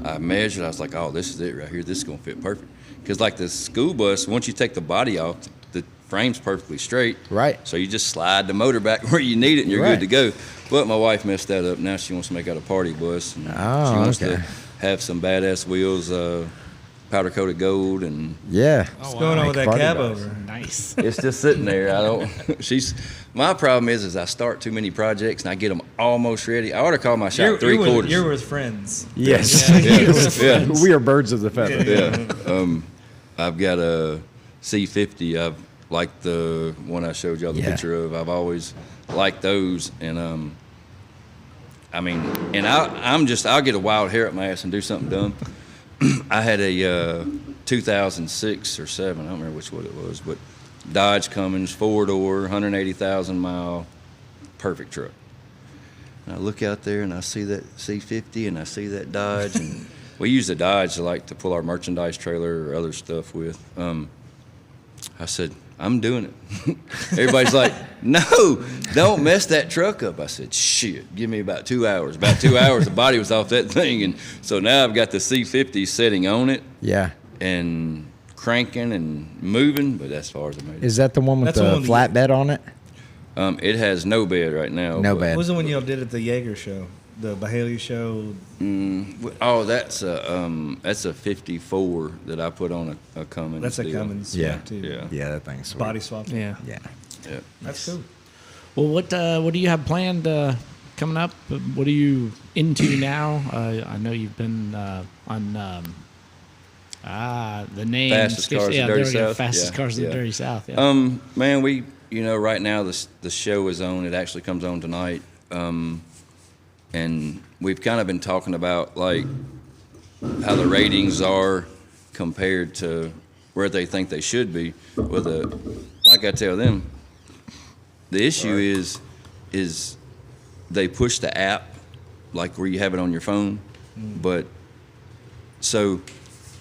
I measured, I was like, oh, this is it right here. This is going to fit perfect. Because like the school bus, once you take the body off, the frame's perfectly straight. Right. So you just slide the motor back where you need it and you're Right. good to go. But my wife messed that up. Now she wants to make out a party bus. And Oh, she wants okay. to have some badass wheels, powder coated gold, and Yeah. What's going on with that Party cab bus. over? Nice. it's just sitting there. I don't. My problem is I start too many projects and I get them almost ready. I ought to call my shop three quarters. You're with friends. Yes. Yeah. We are birds of the feather. Yeah. I've got a C50. I've liked the one I showed y'all the Yeah. picture of. I've always liked those, and I'll get a wild hair up my ass and do something dumb. I had a 2006 or 7, I don't remember which one it was, but Dodge Cummins, 4-door, 180,000 mile, perfect truck. And I look out there and I see that C50 and I see that Dodge, and we use the Dodge to pull our merchandise trailer or other stuff with. I said, I'm doing it. Everybody's like, no, don't mess that truck up. I said, shit, give me about 2 hours. About 2 hours, the body was off that thing. And so now I've got the C50 sitting on it Yeah. and cranking and moving, but as far as I made it. Is that the one with That's the the one flatbed on it? It has no bed right now. No but bed. What was the one y'all did at the Jaeger show? the Bahaley show. Oh, that's a 54 that I put on a Cummins. That's a deal. Cummins Yeah. too. Yeah, that thing's sweet. Body swap. Yeah. Yeah. Yeah. That's cool. Well, what do you have planned coming up? What are you into now? I know you've been on the name Fastest Cars of the Dirty South. Fastest Yeah, Cars of the yeah. Dirty South. Yeah. Man, we right now the show is on. It actually comes on tonight. And we've kind of been talking about like how the ratings are compared to where they think they should be. Like I tell them, the issue is they push the app like where you have it on your phone, but so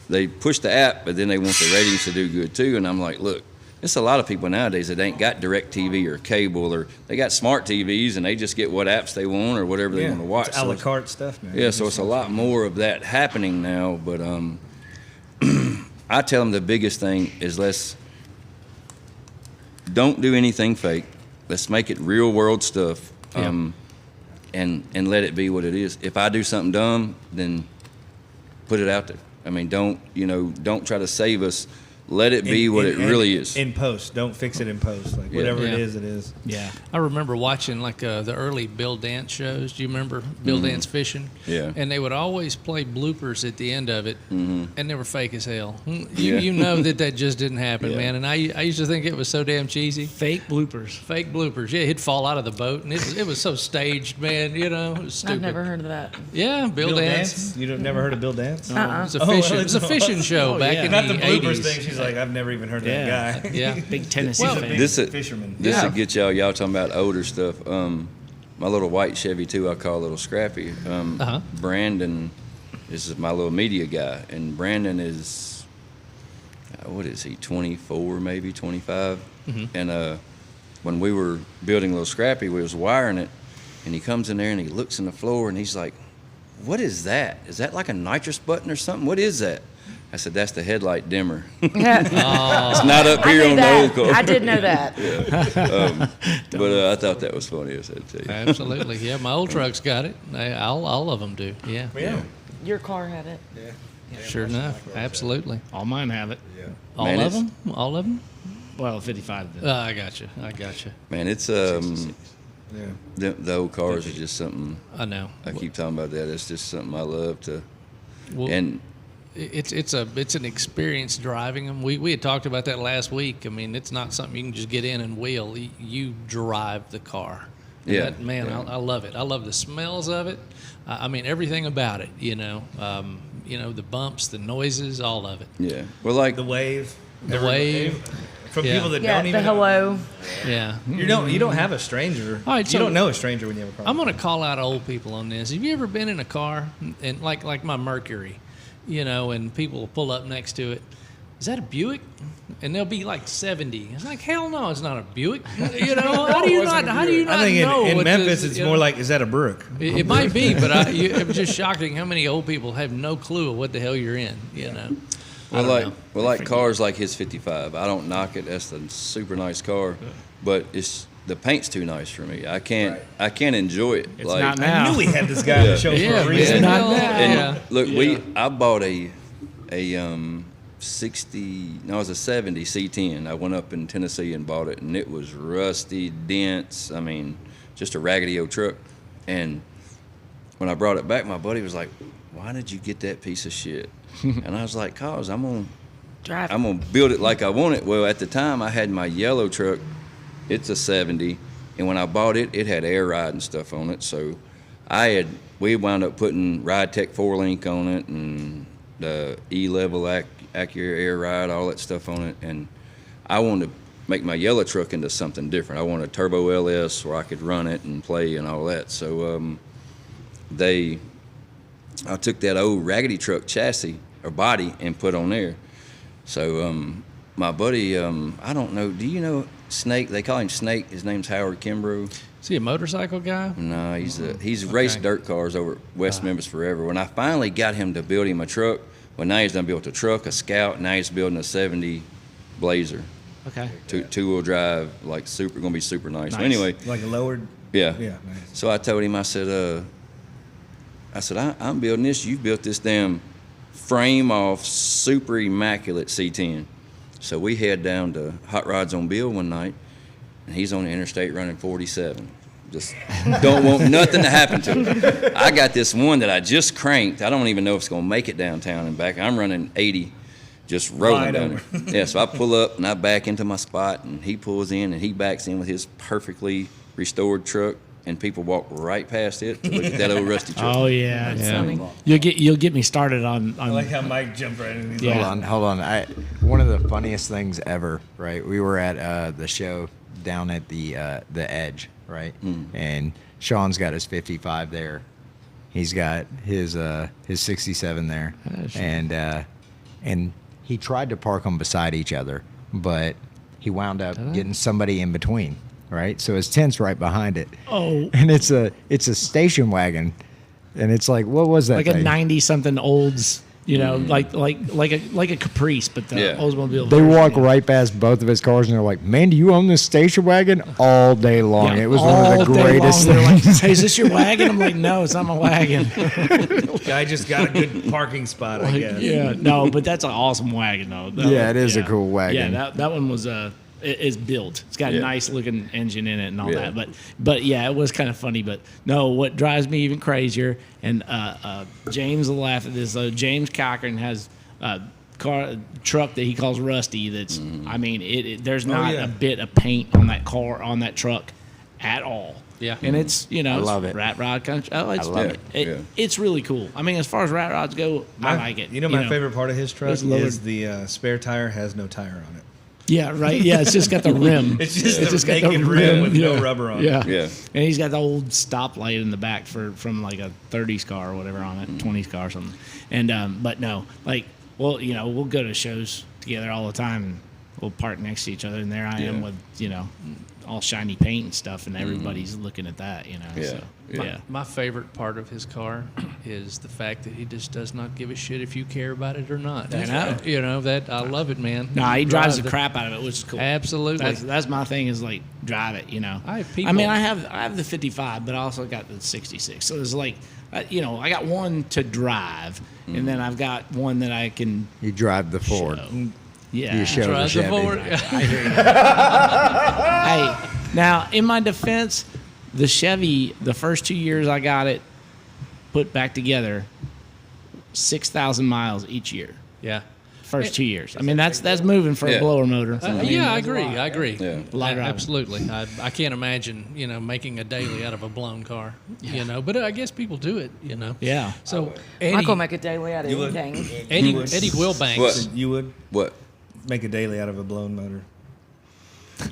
they push the app, but then they want the ratings to do good too. And I'm like, look, it's a lot of people nowadays that ain't got direct TV or cable, or they got smart TVs and they just get what apps they want or whatever they want to watch. It's a la carte stuff, man. Yeah, so it's a lot more of that happening now. But I tell them the biggest thing is don't do anything fake. Let's make it real world stuff, and let it be what it is. If I do something dumb, then put it out there. I mean, don't try to save us. Let it be what it really is. In post. Don't fix it in post. Like, whatever it is, it is. Yeah. I remember watching like the early Bill Dance shows. Do you remember Bill Dance Fishing? Yeah. And they would always play bloopers at the end of it, and they were fake as hell. Yeah. You know that just didn't happen, man. And I used to think it was so damn cheesy. Fake bloopers. Fake bloopers. Yeah, he'd fall out of the boat, and it was so staged, man. It was stupid. I've never heard of that. Yeah, Bill Dance. You've never heard of Bill Dance? It was a fishing. It was a fishing show back in Not the the bloopers 80s. thing. She's like, I've never even heard that guy. Yeah. Big Tennessee Well, fan. This fisherman. will get y'all talking about older stuff. My little white Chevy too, I call a little Scrappy. Brandon is my little media guy, and Brandon is what is he? 24, maybe 25. And when we were building little Scrappy, we was wiring it, and he comes in there and he looks in the floor and he's like, "What is that? Is that like a nitrous button or something? What is that?" I said, "That's the headlight dimmer." It's not up here on the old car. I did know that. But I thought that was funny. I said to you. Absolutely. Yeah, my old truck's got it. All of them do. Yeah. Your car had it. Sure enough. Absolutely. All mine have it. All Man, of them? All of them? Well, 55 did. I got you. Man, it's the old cars are just something. I know. I keep talking about that. It's just something I love to. Well, And it's an experience driving them. We had talked about that last week. I mean, it's not something you can just get in and wheel. You drive the car. Yeah. I love it. I love the smells of it. I mean, everything about it. The bumps, the noises, all of it. yeah, well, like The wave. The wave. From Yeah. people that Yeah, don't the even hello. Yeah. You don't have a stranger. All right, you so don't know a stranger when you have a car. I'm going to call out old people on this. Have you ever been in a car and like my Mercury, and people will pull up next to it? Is that a Buick? And they'll be like 70. It's like, hell no, it's not a Buick. How do you not I think know? in what Memphis, this, it's more like, is that a Brook? It might be, but it was just shocking how many old people have no clue of what the hell you're in. Like cars like his 55. I don't knock it. That's a super nice car, but the paint's too nice for me. I can't enjoy it. It's not now. I knew we had this guy on the show for a reason. I bought a 70 C10. I went up in Tennessee and bought it, and it was rusty, dense. I mean, just a raggedy old truck. And when I brought it back, my buddy was like, "Why did you get that piece of shit?" And I was like, "Cause I'm gonna build it like I want it." Well, at the time, I had my yellow truck. It's a 70, and when I bought it, it had air ride and stuff on it. So we wound up putting Ride Tech 4-link on it and the E-level Acura air ride, all that stuff on it. And I wanted to make my yellow truck into something different. I wanted a turbo LS where I could run it and play and all that. So I took that old raggedy truck chassis or body and put on there. So my buddy, I don't know, do you know Snake? They call him Snake. His name's Howard Kimbrough. Is he a motorcycle guy? No, he's raced dirt cars over West Memphis forever. When I finally got him to build him a truck, well, now he's done built a truck, a Scout, now he's building a 70 Blazer. Okay. Two-wheel drive, like gonna be super nice. So anyway. Like a lowered? Yeah. Yeah, nice. So I told him, I said, I said, I'm building this. You built this damn frame off super immaculate C10. So we head down to Hot Rods on Bill one night, and he's on the interstate running 47. Just don't want nothing to happen to him. I got this one that I just cranked. I don't even know if it's going to make it downtown and back. I'm running 80, just rolling down it. Yeah, so I pull up, and I back into my spot, and he pulls in, and he backs in with his perfectly restored truck, and people walk right past it to look at that old rusty truck. Oh, yeah. You'll get me started on I like how Mike jumped right in. Yeah. Hold on. One of the funniest things ever, right? We were at the show down at the Edge, right? And Shawn's got his 55 there. He's got his 67 there, and he tried to park them beside each other, but he wound up getting somebody in between, right? So his tent's right behind it. Oh, and it's a station wagon, and it's like, what was that? Like thing? a 90-something Olds. You know, like a Caprice, but the Oldsmobile. They walk right past both of his cars, and they're like, "Man, do you own this station wagon?" All day long. It was one of the greatest things. Like, hey, is this your wagon? I'm like, no, it's not my wagon. Guy just got a good parking spot, I guess. Yeah, no, but that's an awesome wagon, though. It is a cool wagon. Yeah, that one was is built. It's got a nice looking engine in it and all that. But yeah, it was kind of funny. But no, what drives me even crazier, and James will laugh at this. James Cochran has a truck that he calls Rusty. That's I mean, there's not a bit of paint on that car, on that truck at all. Yeah, and it's I love it. rat rod country. I love it. It's really cool. I mean, as far as rat rods go, I like it. My favorite part of his truck is the spare tire has no tire on it. Yeah, right. Yeah, it's just got the rim. It's just got the rim with no rubber on it. Yeah. And he's got the old stoplight in the back from like a 30s car or whatever on it, 20s car or something. And but no, like, well, we'll go to shows together all the time, and we'll park next to each other, and there I am with all shiny paint and stuff, and everybody's looking at that. My favorite part of his car is the fact that he just does not give a shit if you care about it or not. I know. That I love it, man. No, he drives the crap out of it, which is cool. Absolutely. That's my thing, is like, drive it. I have people. I mean, I have the 55, but I also got the 66. So it's like, I got one to drive, and then I've got one that I can. You drive the Ford. Show. Yeah, you show the Chevy. I hear you. Hey, now in my defense, the Chevy, the first 2 years I got it put back together, 6,000 miles each year. Yeah. First 2 years. I mean, that's moving for a blower motor. I agree. Yeah. Absolutely. I can't imagine, making a daily out of a blown car, but I guess people do it, Yeah. So Michael make a daily out of anything. Eddie Wilbanks. What? You would What? make a daily out of a blown motor.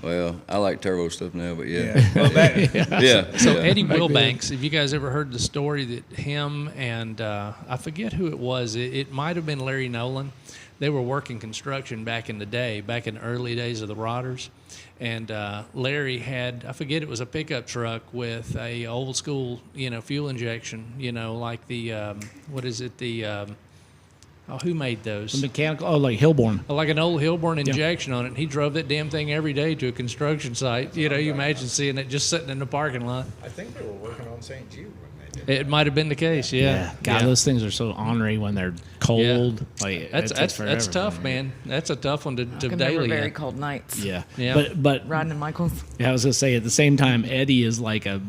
Well, I like turbo stuff now, but Well, So Eddie Wilbanks, have you guys ever heard the story that him and I forget who it was. It might have been Larry Nolan. They were working construction back in the day, back in the early days of the Rodders. And Larry had, I forget, it was a pickup truck with a old school, fuel injection, like the, what is it, the, who made those? The mechanical, like Hillborn. Like an old Hillborn injection on it. And he drove that damn thing every day to a construction site. You imagine seeing it just sitting in the parking lot. I think they were working on St. Jude when they did. It might have been the case, yeah. God, those things are so ornery when they're cold. Yeah. Like That's tough, man. That's a tough one to I can daily. remember very cold nights. Yeah. Yeah. But Riding in Michael's. I was gonna say, at the same time, Eddie is like a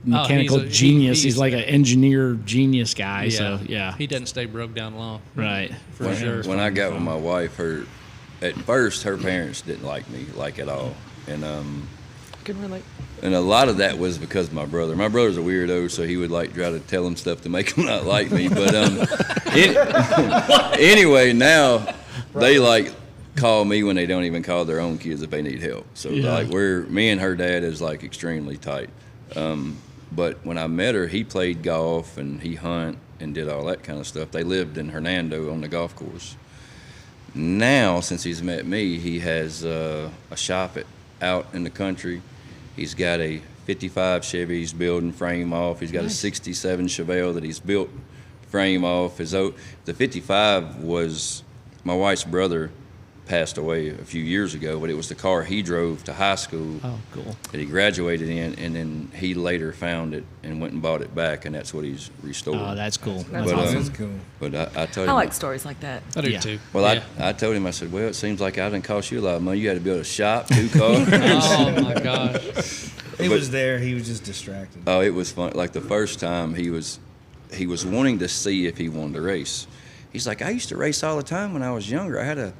mechanical genius. He's like an engineer genius guy. So yeah, he doesn't stay broke down long. Right. For sure. When I got with my wife, at first her parents didn't like me at all, and Can relate. and a lot of that was because of my brother. My brother's a weirdo, so he would like try to tell him stuff to make him not like me. But anyway, now they like call me when they don't even call their own kids if they need help. So like me and her dad is like extremely tight. But when I met her, he played golf and he hunt and did all that kind of stuff. They lived in Hernando on the golf course. Now, since he's met me, he has a shop out in the country. He's got a 55 Chevy he's building frame off. He's got a 67 Chevelle that he's built frame off. The 55 was my wife's brother passed away a few years ago, but it was the car he drove to high school. Oh, cool. That he graduated in, and then he later found it and went and bought it back, and that's what he's restored. Oh, that's cool. That's but, awesome. That's cool. But I told him, I like stories like that. I do Yeah. too. well, Yeah. I told him, I said, well, it seems like I didn't cost you a lot of money. You had to build a shop, 2 cars. Oh my gosh. He was there. He was just distracted. Oh, it was fun. Like the first time he was wanting to see if he wanted to race. He's like, I used to race all the time when I was younger. I had a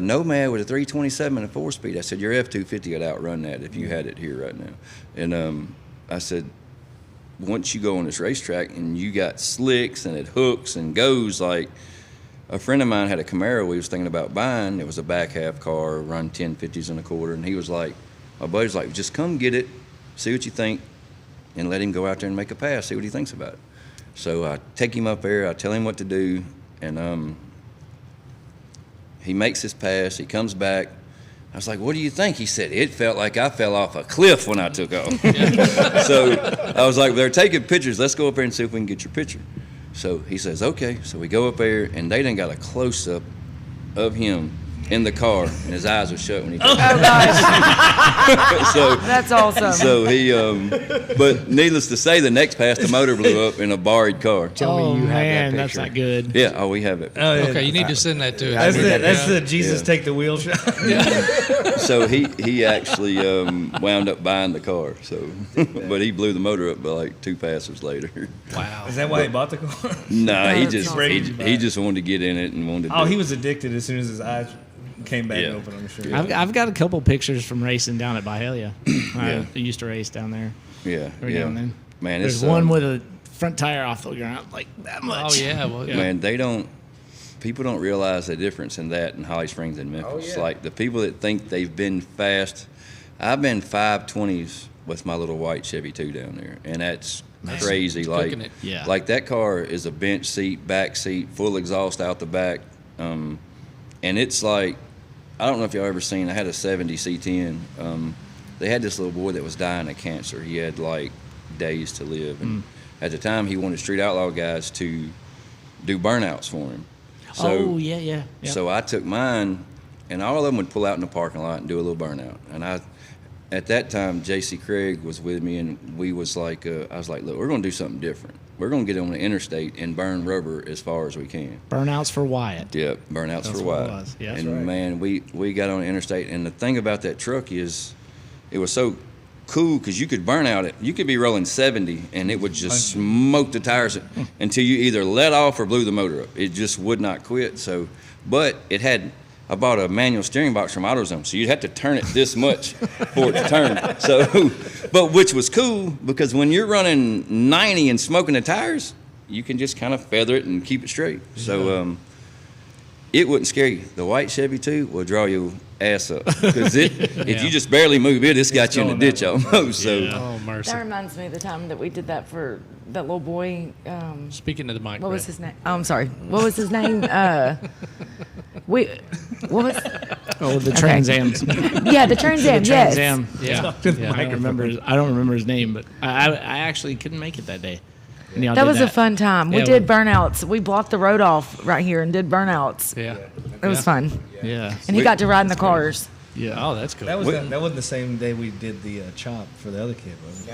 Nomad with a 327 and a 4-speed. I said, your F-250 would outrun that if you had it here right now. And I said, once you go on this racetrack and you got slicks and it hooks and goes, like a friend of mine had a Camaro we was thinking about buying. It was a back half car, run 1050s and a quarter. And he was like, my buddy's like, just come get it, see what you think, and let him go out there and make a pass, see what he thinks about it. So I take him up there, I tell him what to do, and he makes his pass, he comes back. I was like, what do you think? He said, it felt like I fell off a cliff when I took off. So I was like, they're taking pictures, let's go up there and see if we can get your picture. So he says, okay. So we go up there, and they done got a close-up of him in the car, and his eyes were shut when he took Oh gosh, so that's awesome. So he, but needless to say, the next pass, the motor blew up in a borrowed car. Tell Oh, me you have man, that that's picture. not good. Yeah, oh, we have it. Oh, yeah. Okay, you need to send that to That's us. that's the Yeah. Jesus Yeah. take the wheel shot. So he actually wound up buying the car. So, but he blew the motor up by like 2 passes later. Wow. Is that why he bought the car? No, he That's just awesome. he just wanted to get in it and wanted to. Oh, do he it. was addicted as soon as his eyes came back Yeah. open, I'm sure. I've got a couple pictures from racing down at Byhalia. I used to race down there. Yeah, Every yeah. now and then. Man, There's it's one with a front tire off the ground, like that Oh much. yeah. Well, yeah. Man, people don't realize the difference in that in Holly Springs and Memphis. Like the people that think they've been fast, I've been 520s with my little white Chevy 2 down there, and that's crazy. Like, cooking it. Yeah. like that car is a bench seat, back seat, full exhaust out the back, and it's like, I don't know if y'all ever seen, I had a 70 C10. They had this little boy that was dying of cancer. He had like days to live, and at the time he wanted Street Outlaw guys to do burnouts for him. So, oh yeah. so I took mine, and all of them would pull out in the parking lot and do a little burnout. And at that time, J.C. Craig was with me, and we was like, I was like, look, we're going to do something different. We're going to get on the interstate and burn rubber as far as we can. Burnouts for Wyatt. Yep, burnouts That's for what it Wyatt. was. Yeah, that's and right. man, we got on the interstate, and the thing about that truck is, it was so cool because you could burn out it. You could be rolling 70, and it would just smoke the tires until you either let off or blew the motor up. It just would not quit. So, but it had. I bought a manual steering box from AutoZone, so you'd have to turn it this much for it to turn. So, but which was cool because when you're running 90 and smoking the tires, you can just kind of feather it and keep it straight. So, it wouldn't scare you. The white Chevy 2 will draw your ass up because if you just barely move it, it's got you in the ditch almost. So, Oh mercy. That reminds me of the time that we did that for that little boy. Speaking to the mic. What was Brett. his name? Oh, I'm sorry. What was his name? What was? Oh, the Trans Am's. Yeah, the Trans Am. Trans Yes. Am. Yeah. I don't remember his name, but I actually couldn't make it that day. And y'all That did was a fun time. We Yeah, did burnouts. We blocked the road off right here and did burnouts. Yeah. It was fun. Yeah. And he got to ride in the cars. Yeah. Oh, that's cool. That wasn't the same day we did the chop for the other kid, was it?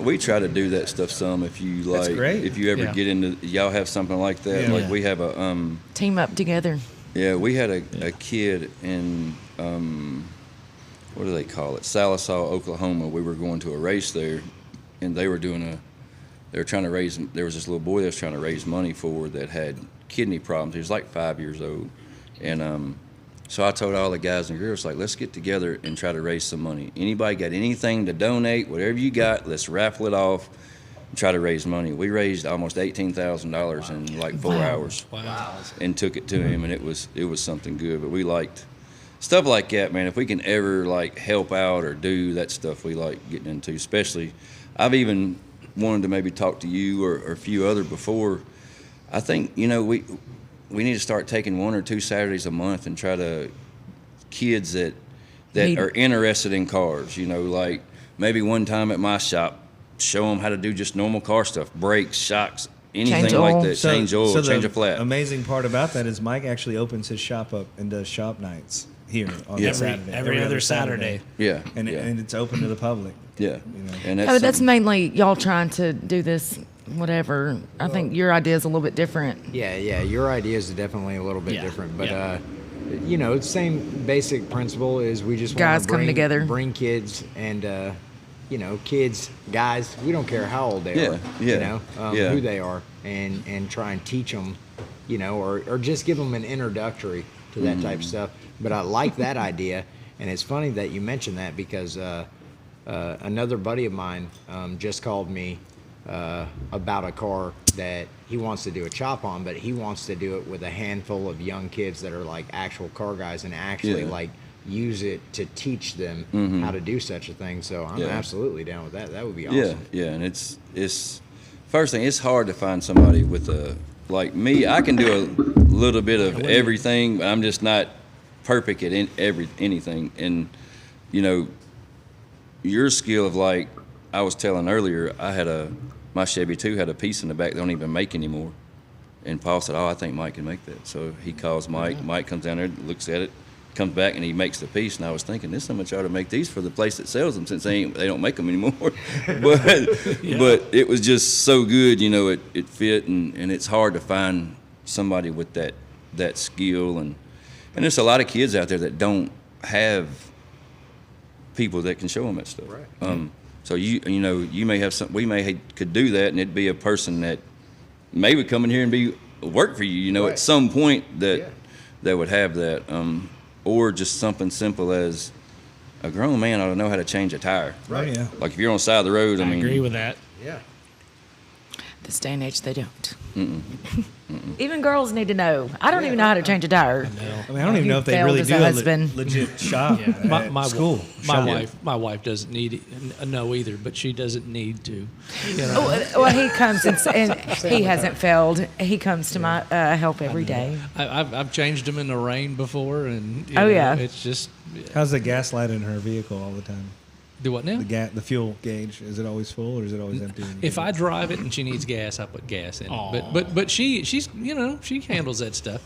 we try to do that stuff some if you That's like. great. If you ever Yeah. get into, y'all have something like that. Yeah. Like Yeah. we have a Team up together. yeah, we had a kid in what do they call it? Salisaw, Oklahoma. We were going to a race there, and they were trying to raise. There was this little boy that was trying to raise money for that had kidney problems. He was like 5 years old, and so I told all the guys and girls, like, let's get together and try to raise some money. Anybody got anything to donate? Whatever you got, let's raffle it off and try to raise money. We raised almost $18,000 in like 4 hours. Wow. And took it to him, and it was something good. But we liked stuff like that, man. If we can ever like help out or do that stuff, we like getting into. Especially, I've even wanted to maybe talk to you or a few other before. I think we need to start taking 1 or 2 Saturdays a month and try to kids that are interested in cars. Like maybe one time at my shop, show them how to do just normal car stuff, brakes, shocks, anything like that. Change oil, change a flat. Amazing part about that is Mike actually opens his shop up and does shop nights here on Saturday. Every other Saturday. Yeah. And it's open to the public. Yeah. And that's mainly y'all trying to do this, whatever. I think your idea is a little bit different. Yeah. Your idea is definitely a little bit different. But, same basic principle is we just want to come together. Bring kids and, kids, guys, we don't care how old they are, who they are, and try and teach them, or just give them an introductory to that type of stuff. But I like that idea, and it's funny that you mentioned that because another buddy of mine just called me about a car that he wants to do a chop on, but he wants to do it with a handful of young kids that are like actual car guys and actually like use it to teach them how to do such a thing. So I'm absolutely down with that. That would be awesome. Yeah, and it's first thing, it's hard to find somebody with like me. I can do a little bit of everything, but I'm just not perfect at anything. And your skill of, like I was telling earlier, my Chevy 2 had a piece in the back they don't even make anymore. And Paul said, I think Mike can make that. So he calls Mike. Mike comes down there, looks at it, comes back, and he makes the piece. And I was thinking, this is how much I ought to make these for the place that sells them, since they don't make them anymore. but it was just so good, it fit, and it's hard to find somebody with that skill. And there's a lot of kids out there that don't have people that can show them that stuff. Right. So you may have could do that, and it'd be a person that may would come in here and work for you, at some point that would have that. Or just something simple as a grown man ought to know how to change a tire. Right. Yeah. Like if you're on the side of the road, I mean, agree with that. Yeah. This day and age, they don't. Even girls need to know. I don't even know how to change a tire. I don't even know if they really do a legit shop. My school. My wife doesn't need know either, but she doesn't need to. Well, he comes and he hasn't failed. He comes to my help every day. I've changed him in the rain before, and it's just. How's the gas light in her vehicle all the time? Do what now? The fuel gauge, is it always full or is it always empty? If I drive it and she needs gas, I put gas in it. But she's she handles that stuff.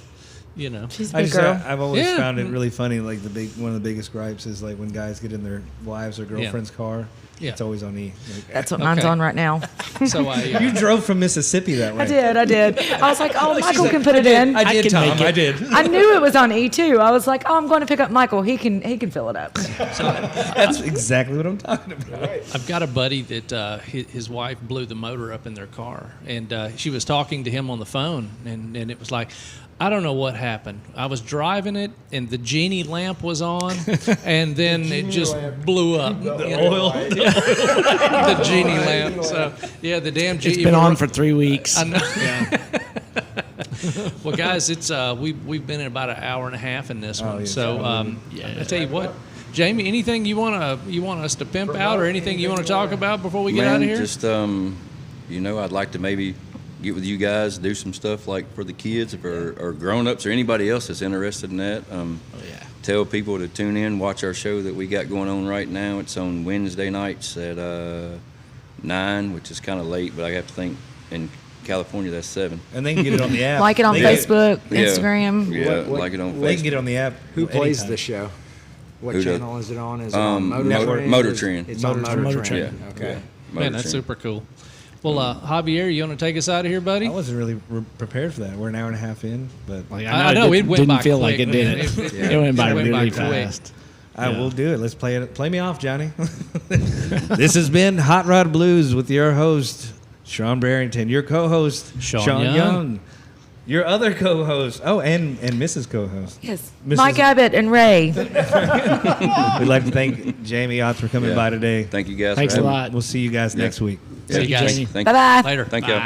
She's a big girl. I've always found it really funny. Like one of the biggest gripes is like when guys get in their wives or girlfriend's car. Yeah. It's always on E. That's what mine's on right now. So you drove from Mississippi that way. I did. I was like, Michael can put it in. I did, Tom. I did. I knew it was on E too. I was like, I'm going to pick up Michael. He can fill it up. So that's exactly what I'm talking about. Right. I've got a buddy that his wife blew the motor up in their car, and she was talking to him on the phone, and it was like, I don't know what happened. I was driving it, and the genie lamp was on, and then it just blew up. The oil. The genie lamp. So, the damn genie. It's been on for 3 weeks. I know. Yeah. Well, guys, it's we've been in about an hour and a half in this one. So, I tell you what, Jamie, anything you want us to pimp out, or anything you want to talk about before we get out of here? Just I'd like to maybe get with you guys, do some stuff like for the kids or grown-ups or anybody else that's interested in that. Tell people to tune in, watch our show that we got going on right now. It's on Wednesday nights at 9, which is kind of late, but I have to think in California that's 7. And they can get it on the app. Like it on Facebook, Instagram. Yeah, like it on Facebook. They can get it on the app. Who plays the show? What channel is it on? Is it on Motor Trend? It's on Motor Trend. Yeah. Okay. Man, that's super cool. Well, Javier, you want to take us out of here, buddy? I wasn't really prepared for that. We're an hour and a half in, but I know it went by didn't feel quick. like it did it. It went by really fast. I will do it. Let's play it. Play me off, Johnny. This has been Hot Rod Blues with your host, Shawn Brereton, your co-host, Shawn Young. Your other co-host, and Mrs. co-host. Yes, Mike Abbott and Ray. We'd like to thank Jamie Otts for coming by today. Thank you guys. Thanks a lot. We'll see you guys next week. See you guys. Thank you. Bye-bye. Later. Thank you.